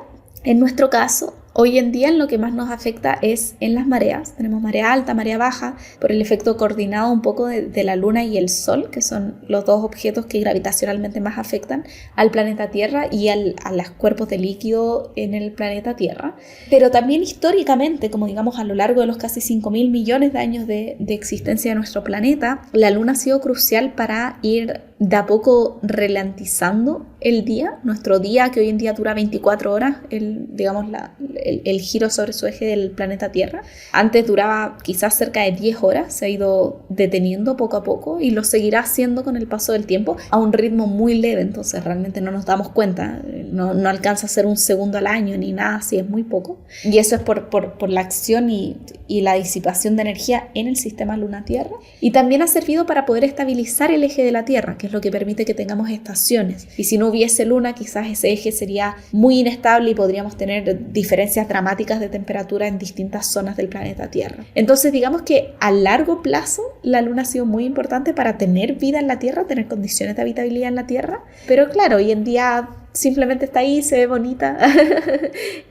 en nuestro caso, hoy en día en lo que más nos afecta es en las mareas. Tenemos marea alta, marea baja, por el efecto coordinado un poco de la Luna y el Sol, que son los dos objetos que gravitacionalmente más afectan al planeta Tierra y a los cuerpos de líquido en el planeta Tierra. Pero también históricamente, como digamos a lo largo de los casi 5.000 millones de años de existencia de nuestro planeta, la Luna ha sido crucial para ir de a poco ralentizando el día. Nuestro día, que hoy en día dura 24 horas, el giro sobre su eje del planeta Tierra. Antes duraba quizás cerca de 10 horas, se ha ido deteniendo poco a poco y lo seguirá haciendo con el paso del tiempo a un ritmo muy leve, entonces realmente no nos damos cuenta, no alcanza a ser un segundo al año ni nada así, es muy poco. Y eso es por la acción y la disipación de energía en el sistema Luna-Tierra. Y también ha servido para poder estabilizar el eje de la Tierra, que es lo que permite que tengamos estaciones. Y si no hubiese Luna, quizás ese eje sería muy inestable y podríamos tener diferencias dramáticas de temperatura en distintas zonas del planeta Tierra. Entonces digamos que a largo plazo la Luna ha sido muy importante para tener vida en la Tierra, tener condiciones de habitabilidad en la Tierra, pero claro, hoy en día simplemente está ahí, se ve bonita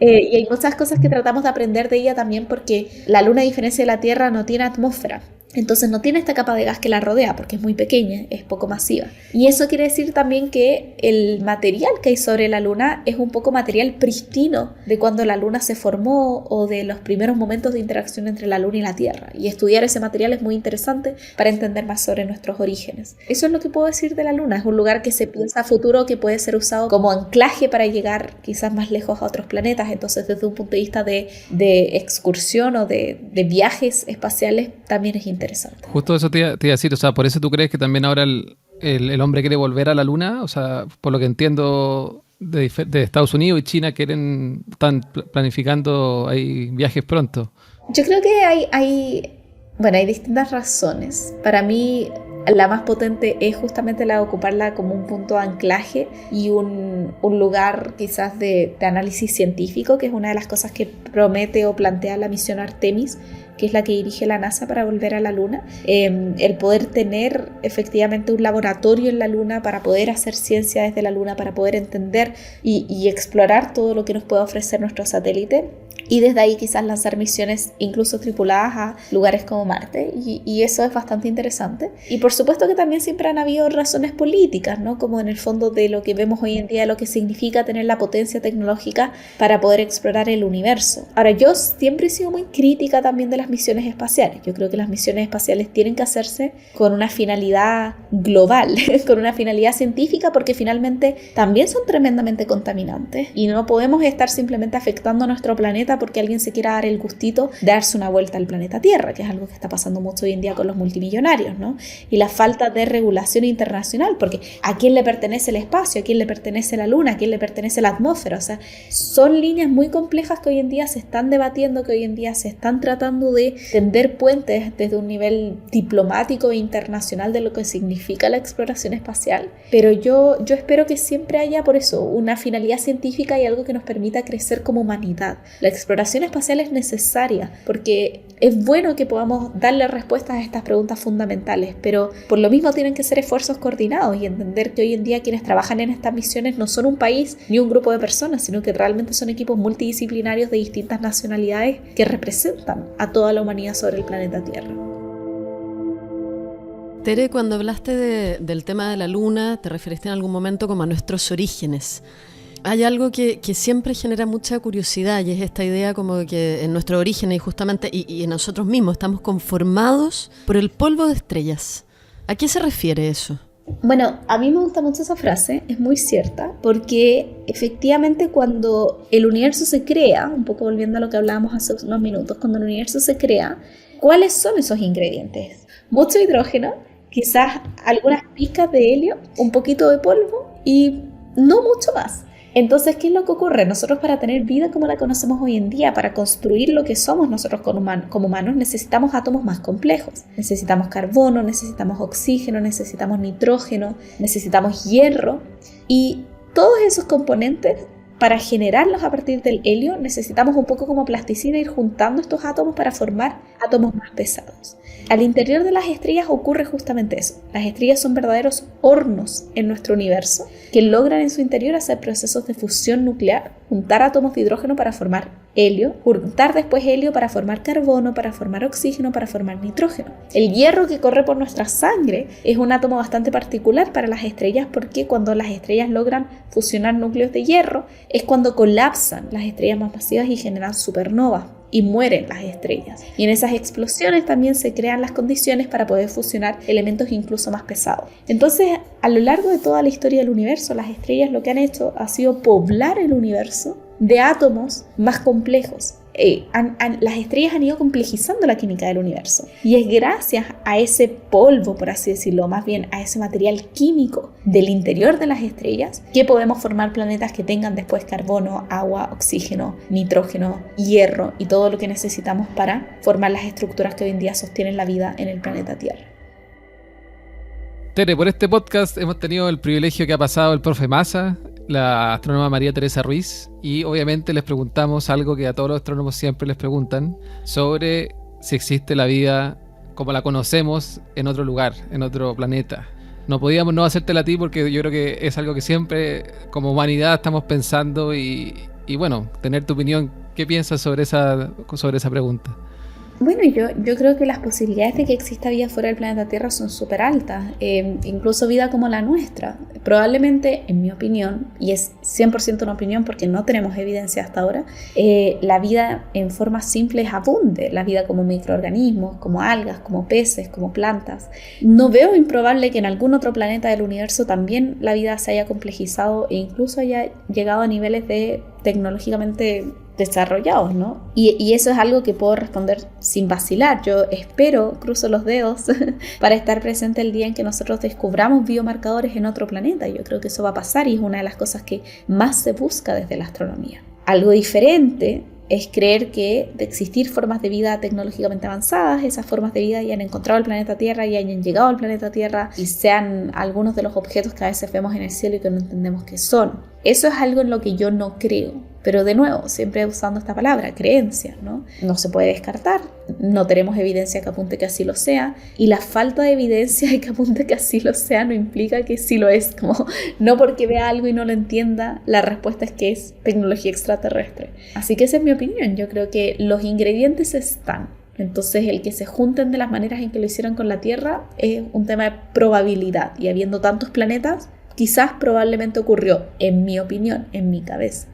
y hay muchas cosas que tratamos de aprender de ella también, porque la Luna, a diferencia de la Tierra, no tiene atmósfera. Entonces no tiene esta capa de gas que la rodea porque es muy pequeña, es poco masiva. Y eso quiere decir también que el material que hay sobre la Luna es un poco material pristino de cuando la Luna se formó o de los primeros momentos de interacción entre la Luna y la Tierra. Y estudiar ese material es muy interesante para entender más sobre nuestros orígenes. Eso es lo que puedo decir de la Luna. Es un lugar que se piensa a futuro, que puede ser usado como anclaje para llegar quizás más lejos a otros planetas. Entonces desde un punto de vista de excursión o de viajes espaciales también es interesante. Justo eso te iba a decir, o sea, por eso tú crees que también ahora el hombre quiere volver a la Luna, o sea, por lo que entiendo de Estados Unidos y China están planificando ahí viajes pronto. Yo creo que hay distintas razones. Para mí la más potente es justamente la de ocuparla como un punto de anclaje y un lugar quizás de análisis científico, que es una de las cosas que promete o plantea la misión Artemis, que es la que dirige la NASA para volver a la Luna. El poder tener efectivamente un laboratorio en la Luna para poder hacer ciencia desde la Luna, para poder entender y explorar todo lo que nos puede ofrecer nuestro satélite, y desde ahí quizás lanzar misiones incluso tripuladas a lugares como Marte, y eso es bastante interesante. Y por supuesto que también siempre han habido razones políticas, ¿no? Como en el fondo de lo que vemos hoy en día, lo que significa tener la potencia tecnológica para poder explorar el universo. Ahora, yo siempre he sido muy crítica también de las misiones espaciales. Yo creo que las misiones espaciales tienen que hacerse con una finalidad global, con una finalidad científica, porque finalmente también son tremendamente contaminantes y no podemos estar simplemente afectando a nuestro planeta porque alguien se quiera dar el gustito de darse una vuelta al planeta Tierra, que es algo que está pasando mucho hoy en día con los multimillonarios, ¿no? Y la falta de regulación internacional, porque ¿a quién le pertenece el espacio? ¿A quién le pertenece la Luna? ¿A quién le pertenece la atmósfera? O sea, son líneas muy complejas que hoy en día se están debatiendo, que hoy en día se están tratando de tender puentes desde un nivel diplomático e internacional de lo que significa la exploración espacial, pero yo espero que siempre haya por eso una finalidad científica y algo que nos permita crecer como humanidad. La exploración espacial es necesaria porque es bueno que podamos darle respuestas a estas preguntas fundamentales, pero por lo mismo tienen que ser esfuerzos coordinados y entender que hoy en día quienes trabajan en estas misiones no son un país ni un grupo de personas, sino que realmente son equipos multidisciplinarios de distintas nacionalidades que representan a toda la humanidad sobre el planeta Tierra. Tere, cuando hablaste del tema de la luna, te referiste en algún momento como a nuestros orígenes. Hay algo que siempre genera mucha curiosidad y es esta idea como de que en nuestros orígenes y justamente y en nosotros mismos estamos conformados por el polvo de estrellas. ¿A qué se refiere eso? Bueno, a mí me gusta mucho esa frase, es muy cierta, porque efectivamente cuando el universo se crea, un poco volviendo a lo que hablábamos hace unos minutos, cuando el universo se crea, ¿cuáles son esos ingredientes? Mucho hidrógeno, quizás algunas pizcas de helio, un poquito de polvo y no mucho más. Entonces, ¿qué es lo que ocurre? Nosotros para tener vida como la conocemos hoy en día, para construir lo que somos nosotros como humanos, necesitamos átomos más complejos. Necesitamos carbono, necesitamos oxígeno, necesitamos nitrógeno, necesitamos hierro. Y todos esos componentes, para generarlos a partir del helio, necesitamos un poco como plasticina ir juntando estos átomos para formar átomos más pesados. Al interior de las estrellas ocurre justamente eso. Las estrellas son verdaderos hornos en nuestro universo que logran en su interior hacer procesos de fusión nuclear, juntar átomos de hidrógeno para formar helio, juntar después helio para formar carbono, para formar oxígeno, para formar nitrógeno. El hierro que corre por nuestra sangre es un átomo bastante particular para las estrellas porque cuando las estrellas logran fusionar núcleos de hierro es cuando colapsan las estrellas más masivas y generan supernovas. Y mueren las estrellas. Y en esas explosiones también se crean las condiciones para poder fusionar elementos incluso más pesados. Entonces, a lo largo de toda la historia del universo, las estrellas lo que han hecho ha sido poblar el universo de átomos más complejos. Las estrellas han ido complejizando la química del universo y es gracias a ese polvo, por así decirlo, más bien a ese material químico del interior de las estrellas que podemos formar planetas que tengan después carbono, agua, oxígeno, nitrógeno, hierro y todo lo que necesitamos para formar las estructuras que hoy en día sostienen la vida en el planeta Tierra. Tere, por este podcast hemos tenido el privilegio que ha pasado el profe Massa, la astrónoma María Teresa Ruiz, y obviamente les preguntamos algo que a todos los astrónomos siempre les preguntan, sobre si existe la vida como la conocemos en otro lugar, en otro planeta. No podíamos no hacértela a ti porque yo creo que es algo que siempre como humanidad estamos pensando y bueno, tener tu opinión. ¿Qué piensas sobre esa pregunta? Bueno, yo creo que las posibilidades de que exista vida fuera del planeta Tierra son súper altas, incluso vida como la nuestra. Probablemente, en mi opinión, y es 100% una opinión porque no tenemos evidencia hasta ahora, la vida en formas simples abunde, la vida como microorganismos, como algas, como peces, como plantas. No veo improbable que en algún otro planeta del universo también la vida se haya complejizado e incluso haya llegado a niveles de tecnológicamente desarrollados, ¿no? Y eso es algo que puedo responder sin vacilar. Yo espero, cruzo los dedos, para estar presente el día en que nosotros descubramos biomarcadores en otro planeta. Yo creo que eso va a pasar y es una de las cosas que más se busca desde la astronomía. Algo diferente es creer que de existir formas de vida tecnológicamente avanzadas, esas formas de vida ya han encontrado el planeta Tierra y hayan llegado al planeta Tierra y sean algunos de los objetos que a veces vemos en el cielo y que no entendemos qué son. Eso es algo en lo que yo no creo. Pero de nuevo, siempre usando esta palabra, creencia, ¿no? No se puede descartar, no tenemos evidencia que apunte que así lo sea, y la falta de evidencia de que apunte que así lo sea no implica que sí lo es, como no porque vea algo y no lo entienda, la respuesta es que es tecnología extraterrestre. Así que esa es mi opinión, yo creo que los ingredientes están. Entonces el que se junten de las maneras en que lo hicieron con la Tierra es un tema de probabilidad, y habiendo tantos planetas, quizás probablemente ocurrió, en mi opinión, en mi cabeza.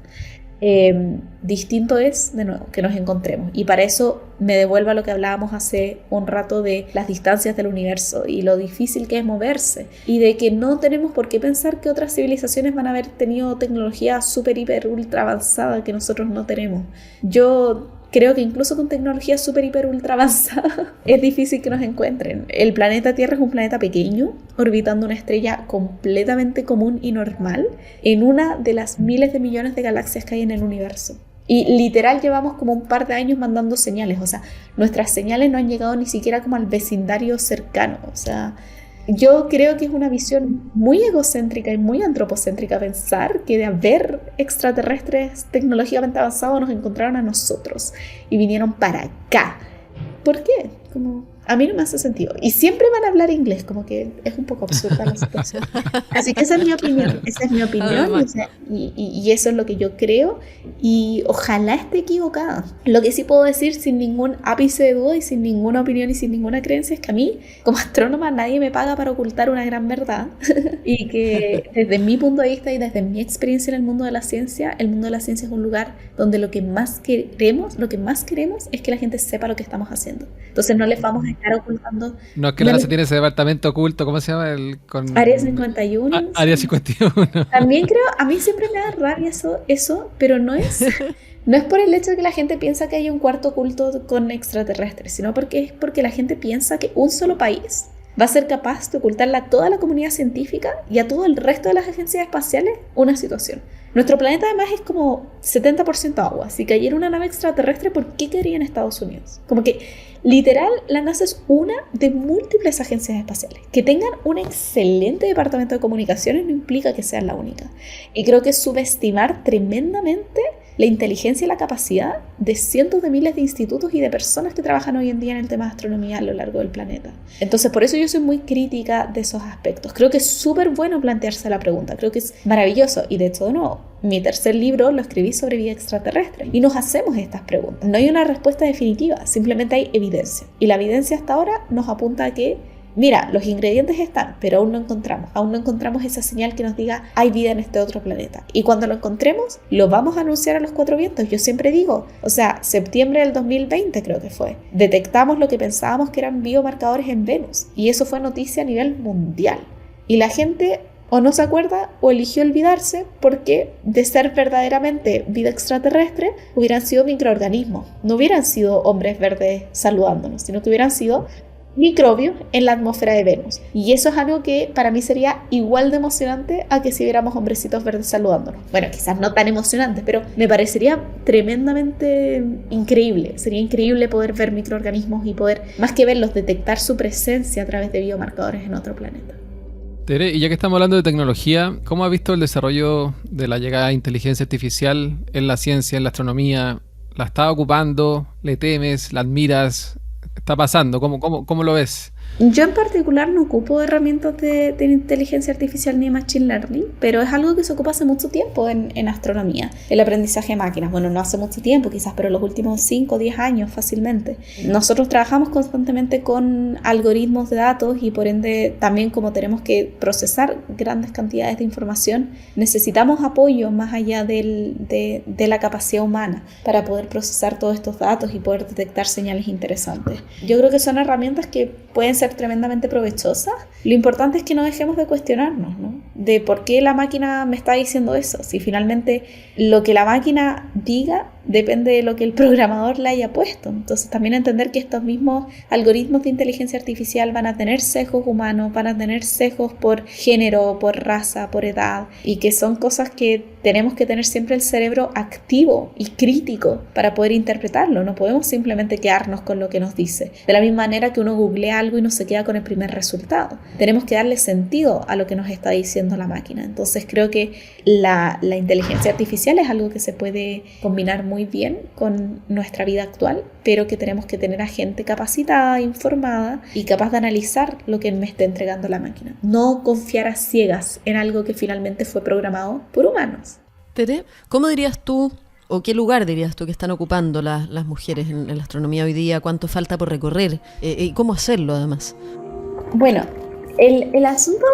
Distinto es, de nuevo, que nos encontremos, y para eso me devuelvo a lo que hablábamos hace un rato de las distancias del universo y lo difícil que es moverse y de que no tenemos por qué pensar que otras civilizaciones van a haber tenido tecnología súper, hiper, ultra avanzada que nosotros no tenemos. Yo creo que incluso con tecnología súper, hiper, ultra avanzada es difícil que nos encuentren. El planeta Tierra es un planeta pequeño, orbitando una estrella completamente común y normal en una de las miles de millones de galaxias que hay en el universo. Y literal llevamos como un par de años mandando señales, o sea, nuestras señales no han llegado ni siquiera como al vecindario cercano, o sea, yo creo que es una visión muy egocéntrica y muy antropocéntrica pensar que de haber extraterrestres tecnológicamente avanzados nos encontraron a nosotros y vinieron para acá. ¿Por qué? Como, a mí no me hace sentido. Y siempre van a hablar inglés, como que es un poco absurda la situación. Así que esa es mi opinión. Esa es mi opinión y eso es lo que yo creo. Y ojalá esté equivocada. Lo que sí puedo decir sin ningún ápice de duda y sin ninguna opinión y sin ninguna creencia es que a mí, como astrónoma, nadie me paga para ocultar una gran verdad. Y que desde mi punto de vista y desde mi experiencia en el mundo de la ciencia, el mundo de la ciencia es un lugar donde lo que más queremos es que la gente sepa lo que estamos haciendo. Entonces no les vamos a estar ocultando. No es que la NASA tiene ese departamento oculto, ¿cómo se llama? Área 51. Área 51. También creo, a mí siempre me da rabia eso, pero no es por el hecho de que la gente piensa que hay un cuarto oculto con extraterrestres, sino porque la gente piensa que un solo país va a ser capaz de ocultarle a toda la comunidad científica y a todo el resto de las agencias espaciales una situación. Nuestro planeta además es como 70% agua. Si cayera una nave extraterrestre, ¿por qué caería en Estados Unidos? Como que literal la NASA es una de múltiples agencias espaciales. Que tengan un excelente departamento de comunicaciones no implica que sean la única. Y creo que es subestimar tremendamente la inteligencia y la capacidad de cientos de miles de institutos y de personas que trabajan hoy en día en el tema de astronomía a lo largo del planeta. Entonces, por eso yo soy muy crítica de esos aspectos. Creo que es súper bueno plantearse la pregunta. Creo que es maravilloso. Y de hecho, de nuevo, mi tercer libro lo escribí sobre vida extraterrestre. Y nos hacemos estas preguntas. No hay una respuesta definitiva. Simplemente hay evidencia. Y la evidencia hasta ahora nos apunta a que mira, los ingredientes están, pero aún no encontramos esa señal que nos diga hay vida en este otro planeta. Y cuando lo encontremos, lo vamos a anunciar a los cuatro vientos. Yo siempre digo, o sea, septiembre del 2020 creo que fue, detectamos lo que pensábamos que eran biomarcadores en Venus. Y eso fue noticia a nivel mundial. Y la gente o no se acuerda o eligió olvidarse porque de ser verdaderamente vida extraterrestre hubieran sido microorganismos. No hubieran sido hombres verdes saludándonos, sino que hubieran sido microbios en la atmósfera de Venus. Y eso es algo que para mí sería igual de emocionante a que si viéramos hombrecitos verdes saludándonos. Bueno, quizás no tan emocionante, pero me parecería tremendamente increíble. Sería increíble poder ver microorganismos y poder, más que verlos, detectar su presencia a través de biomarcadores en otro planeta. Tere, y ya que estamos hablando de tecnología, ¿cómo has visto el desarrollo de la llegada de inteligencia artificial en la ciencia, en la astronomía? ¿La estás ocupando? ¿Le temes? ¿La admiras? ¿Está pasando? ¿Cómo lo ves? Yo en particular no ocupo herramientas de inteligencia artificial ni machine learning, pero es algo que se ocupa hace mucho tiempo en astronomía, el aprendizaje de máquinas. Bueno, no hace mucho tiempo quizás, pero los últimos 5 o 10 años fácilmente. Nosotros trabajamos constantemente con algoritmos de datos y por ende también como tenemos que procesar grandes cantidades de información, necesitamos apoyo más allá de la capacidad humana para poder procesar todos estos datos y poder detectar señales interesantes. Yo creo que son herramientas que pueden ser tremendamente provechosas. Lo importante es que no dejemos de cuestionarnos, ¿no? De por qué la máquina me está diciendo eso. Si finalmente lo que la máquina diga depende de lo que el programador le haya puesto. Entonces también entender que estos mismos algoritmos de inteligencia artificial van a tener sesgos humanos, van a tener sesgos por género, por raza, por edad, y que son cosas que tenemos que tener siempre el cerebro activo y crítico para poder interpretarlo. No podemos simplemente quedarnos con lo que nos dice. De la misma manera que uno googlea algo y no se queda con el primer resultado. Tenemos que darle sentido a lo que nos está diciendo la máquina. Entonces creo que la inteligencia artificial es algo que se puede combinar muy bien con nuestra vida actual, pero que tenemos que tener a gente capacitada, informada y capaz de analizar lo que me está entregando la máquina. No confiar a ciegas en algo que finalmente fue programado por humanos. Tere, ¿cómo dirías tú o qué lugar dirías tú que están ocupando las mujeres en la astronomía hoy día? ¿Cuánto falta por recorrer? ¿Y cómo hacerlo además? Bueno, el asunto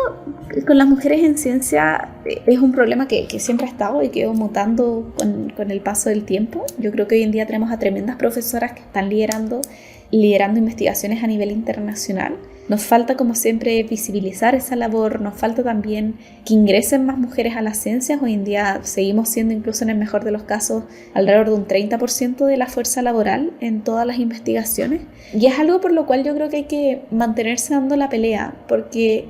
con las mujeres en ciencia es un problema que siempre ha estado y que ha ido mutando con el paso del tiempo. Yo creo que hoy en día tenemos a tremendas profesoras que están liderando investigaciones a nivel internacional. Nos falta, como siempre, visibilizar esa labor. Nos falta también que ingresen más mujeres a las ciencias. Hoy en día seguimos siendo, incluso en el mejor de los casos, alrededor de un 30% de la fuerza laboral en todas las investigaciones. Y es algo por lo cual yo creo que hay que mantenerse dando la pelea, porque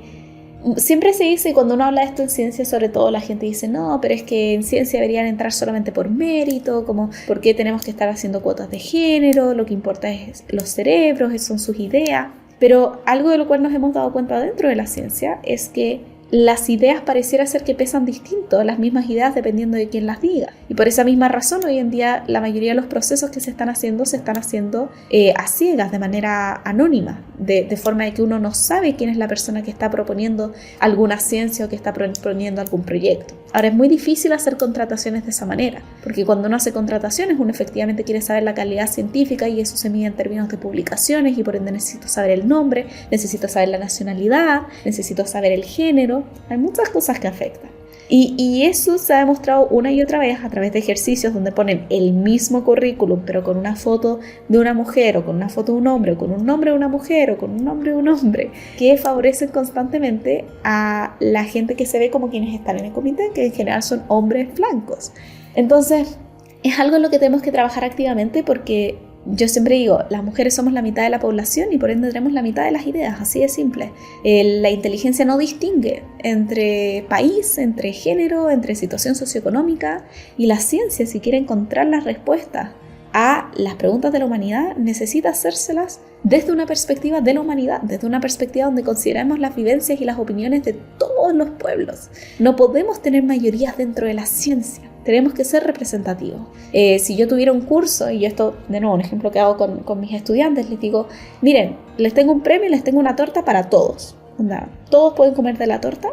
Siempre se dice, cuando uno habla de esto en ciencia, sobre todo la gente dice, no, pero es que en ciencia deberían entrar solamente por mérito, como por qué tenemos que estar haciendo cuotas de género, lo que importa es los cerebros, son sus ideas. Pero algo de lo cual nos hemos dado cuenta dentro de la ciencia es que las ideas pareciera ser que pesan distinto, las mismas ideas dependiendo de quién las diga. Y por esa misma razón, hoy en día la mayoría de los procesos que se están haciendo a ciegas, de manera anónima, de forma de que uno no sabe quién es la persona que está proponiendo alguna ciencia o que está proponiendo algún proyecto. Ahora, es muy difícil hacer contrataciones de esa manera, porque cuando uno hace contrataciones, uno efectivamente quiere saber la calidad científica y eso se mide en términos de publicaciones y por ende necesito saber el nombre, necesito saber la nacionalidad, necesito saber el género. Hay muchas cosas que afectan. Y eso se ha demostrado una y otra vez a través de ejercicios donde ponen el mismo currículum, pero con una foto de una mujer o con una foto de un hombre o con un nombre de una mujer o con un nombre de un hombre, que favorecen constantemente a la gente que se ve como quienes están en el comité, que en general son hombres blancos. Entonces, es algo en lo que tenemos que trabajar activamente porque yo siempre digo, las mujeres somos la mitad de la población y por ende tenemos la mitad de las ideas, así de simple. La inteligencia no distingue entre país, entre género, entre situación socioeconómica y la ciencia, si quiere encontrar las respuestas a las preguntas de la humanidad, necesita hacérselas desde una perspectiva de la humanidad, desde una perspectiva donde consideramos las vivencias y las opiniones de todos los pueblos. No podemos tener mayorías dentro de la ciencia. Tenemos que ser representativos. Si yo tuviera un curso, y esto, de nuevo, un ejemplo que hago con mis estudiantes, les digo, miren, les tengo un premio y les tengo una torta para todos. Todos pueden comer de la torta,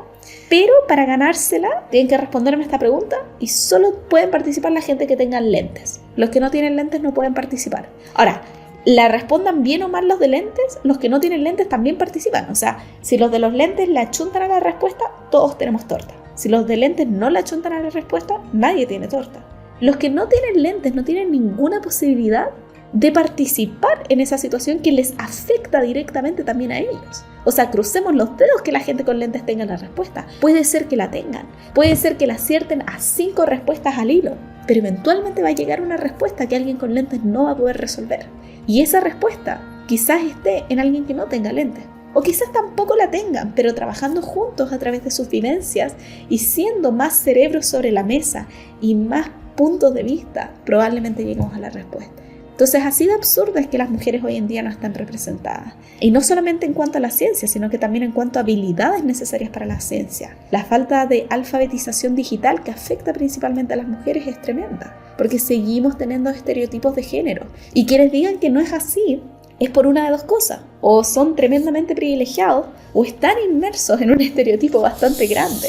pero para ganársela tienen que responderme esta pregunta y solo pueden participar la gente que tengan lentes. Los que no tienen lentes no pueden participar. Ahora, la respondan bien o mal los de lentes, los que no tienen lentes también participan. O sea, si los de los lentes le achuntan a la respuesta, todos tenemos torta. Si los de lentes no le achuntan a la respuesta, nadie tiene torta. Los que no tienen lentes no tienen ninguna posibilidad de participar en esa situación que les afecta directamente también a ellos. O sea, crucemos los dedos que la gente con lentes tenga la respuesta. Puede ser que la tengan, puede ser que la acierten a 5 respuestas al hilo, pero eventualmente va a llegar una respuesta que alguien con lentes no va a poder resolver. Y esa respuesta quizás esté en alguien que no tenga lentes. O quizás tampoco la tengan, pero trabajando juntos a través de sus vivencias y siendo más cerebros sobre la mesa y más puntos de vista, probablemente lleguemos a la respuesta. Entonces, así de absurdo es que las mujeres hoy en día no están representadas. Y no solamente en cuanto a la ciencia, sino que también en cuanto a habilidades necesarias para la ciencia. La falta de alfabetización digital que afecta principalmente a las mujeres es tremenda, porque seguimos teniendo estereotipos de género. Y quienes digan que no es así, es por una de dos cosas: o son tremendamente privilegiados o están inmersos en un estereotipo bastante grande.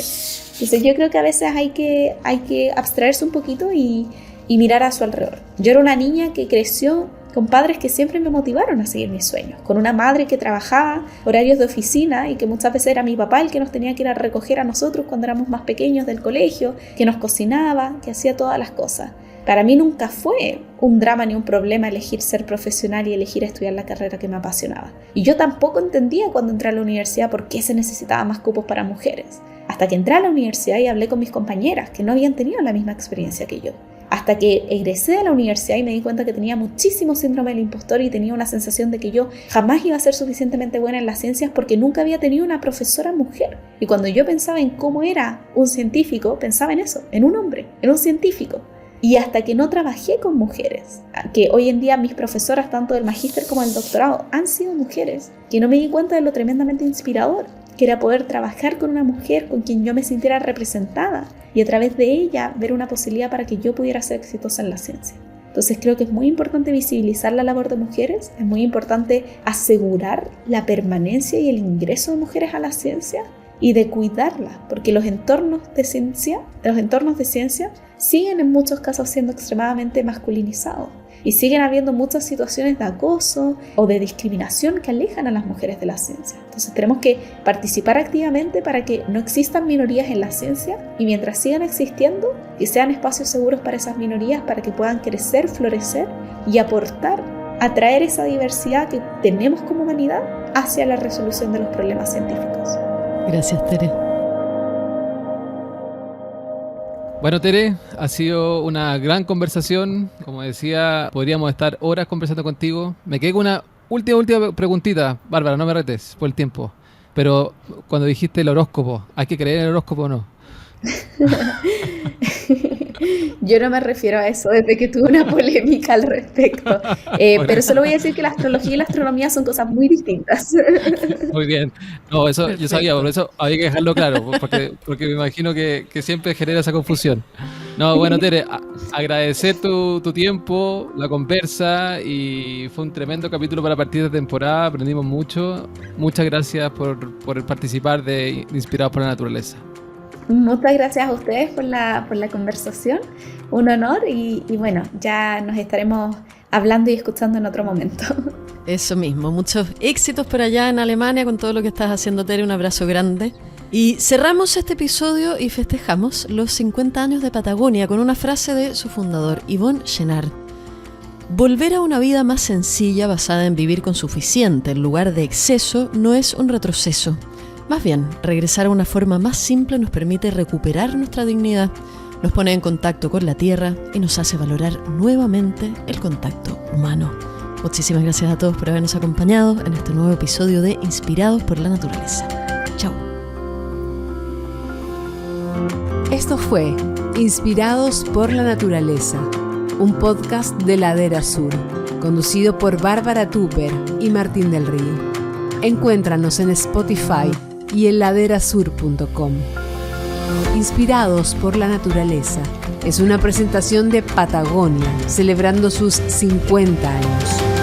Entonces yo creo que a veces hay que abstraerse un poquito y mirar a su alrededor. Yo era una niña que creció con padres que siempre me motivaron a seguir mis sueños, con una madre que trabajaba horarios de oficina y que muchas veces era mi papá el que nos tenía que ir a recoger a nosotros cuando éramos más pequeños del colegio, que nos cocinaba, que hacía todas las cosas. Para mí nunca fue un drama ni un problema elegir ser profesional y elegir estudiar la carrera que me apasionaba. Y yo tampoco entendía cuando entré a la universidad por qué se necesitaban más cupos para mujeres. Hasta que entré a la universidad y hablé con mis compañeras que no habían tenido la misma experiencia que yo. Hasta que egresé de la universidad y me di cuenta que tenía muchísimo síndrome del impostor y tenía una sensación de que yo jamás iba a ser suficientemente buena en las ciencias porque nunca había tenido una profesora mujer. Y cuando yo pensaba en cómo era un científico, pensaba en eso, en un hombre, en un científico. Y hasta que no trabajé con mujeres, que hoy en día mis profesoras, tanto del magíster como del doctorado, han sido mujeres, que no me di cuenta de lo tremendamente inspirador que era poder trabajar con una mujer con quien yo me sintiera representada y a través de ella ver una posibilidad para que yo pudiera ser exitosa en la ciencia. Entonces creo que es muy importante visibilizar la labor de mujeres, es muy importante asegurar la permanencia y el ingreso de mujeres a la ciencia y de cuidarla, porque los entornos de ciencia siguen en muchos casos siendo extremadamente masculinizados. Y siguen habiendo muchas situaciones de acoso o de discriminación que alejan a las mujeres de la ciencia. Entonces tenemos que participar activamente para que no existan minorías en la ciencia y mientras sigan existiendo, que sean espacios seguros para esas minorías para que puedan crecer, florecer y aportar, atraer esa diversidad que tenemos como humanidad hacia la resolución de los problemas científicos. Gracias, Tere. Bueno, Tere, ha sido una gran conversación. Como decía, podríamos estar horas conversando contigo. Me quedé con una última preguntita. Bárbara, no me retes por el tiempo. Pero cuando dijiste el horóscopo, ¿hay que creer en el horóscopo o no? Yo no me refiero a eso desde que tuve una polémica al respecto. Pero solo voy a decir que la astrología y la astronomía son cosas muy distintas. Muy bien. No, eso Perfecto. yo sabía, por eso había que dejarlo claro, porque me imagino que siempre genera esa confusión. No, bueno, Tere, agradecer tu tiempo, la conversa, y fue un tremendo capítulo para partir de temporada, aprendimos mucho. Muchas gracias por participar de Inspirados por la Naturaleza. Muchas gracias a ustedes por la conversación. Un honor y bueno, ya nos estaremos hablando y escuchando en otro momento. Eso mismo, muchos éxitos por allá en Alemania con todo lo que estás haciendo, Tere, un abrazo grande. Y cerramos este episodio y festejamos los 50 años de Patagonia con una frase de su fundador, Yvon Chouinard. Volver a una vida más sencilla basada en vivir con suficiente en lugar de exceso no es un retroceso. Más bien, regresar a una forma más simple nos permite recuperar nuestra dignidad, nos pone en contacto con la tierra y nos hace valorar nuevamente el contacto humano. Muchísimas gracias a todos por habernos acompañado en este nuevo episodio de Inspirados por la Naturaleza. Chao. Esto fue Inspirados por la Naturaleza, un podcast de Ladera Sur, conducido por Bárbara Tupper y Martín del Río. Encuéntranos en Spotify y en laderasur.com. Inspirados por la Naturaleza es una presentación de Patagonia, celebrando sus 50 años.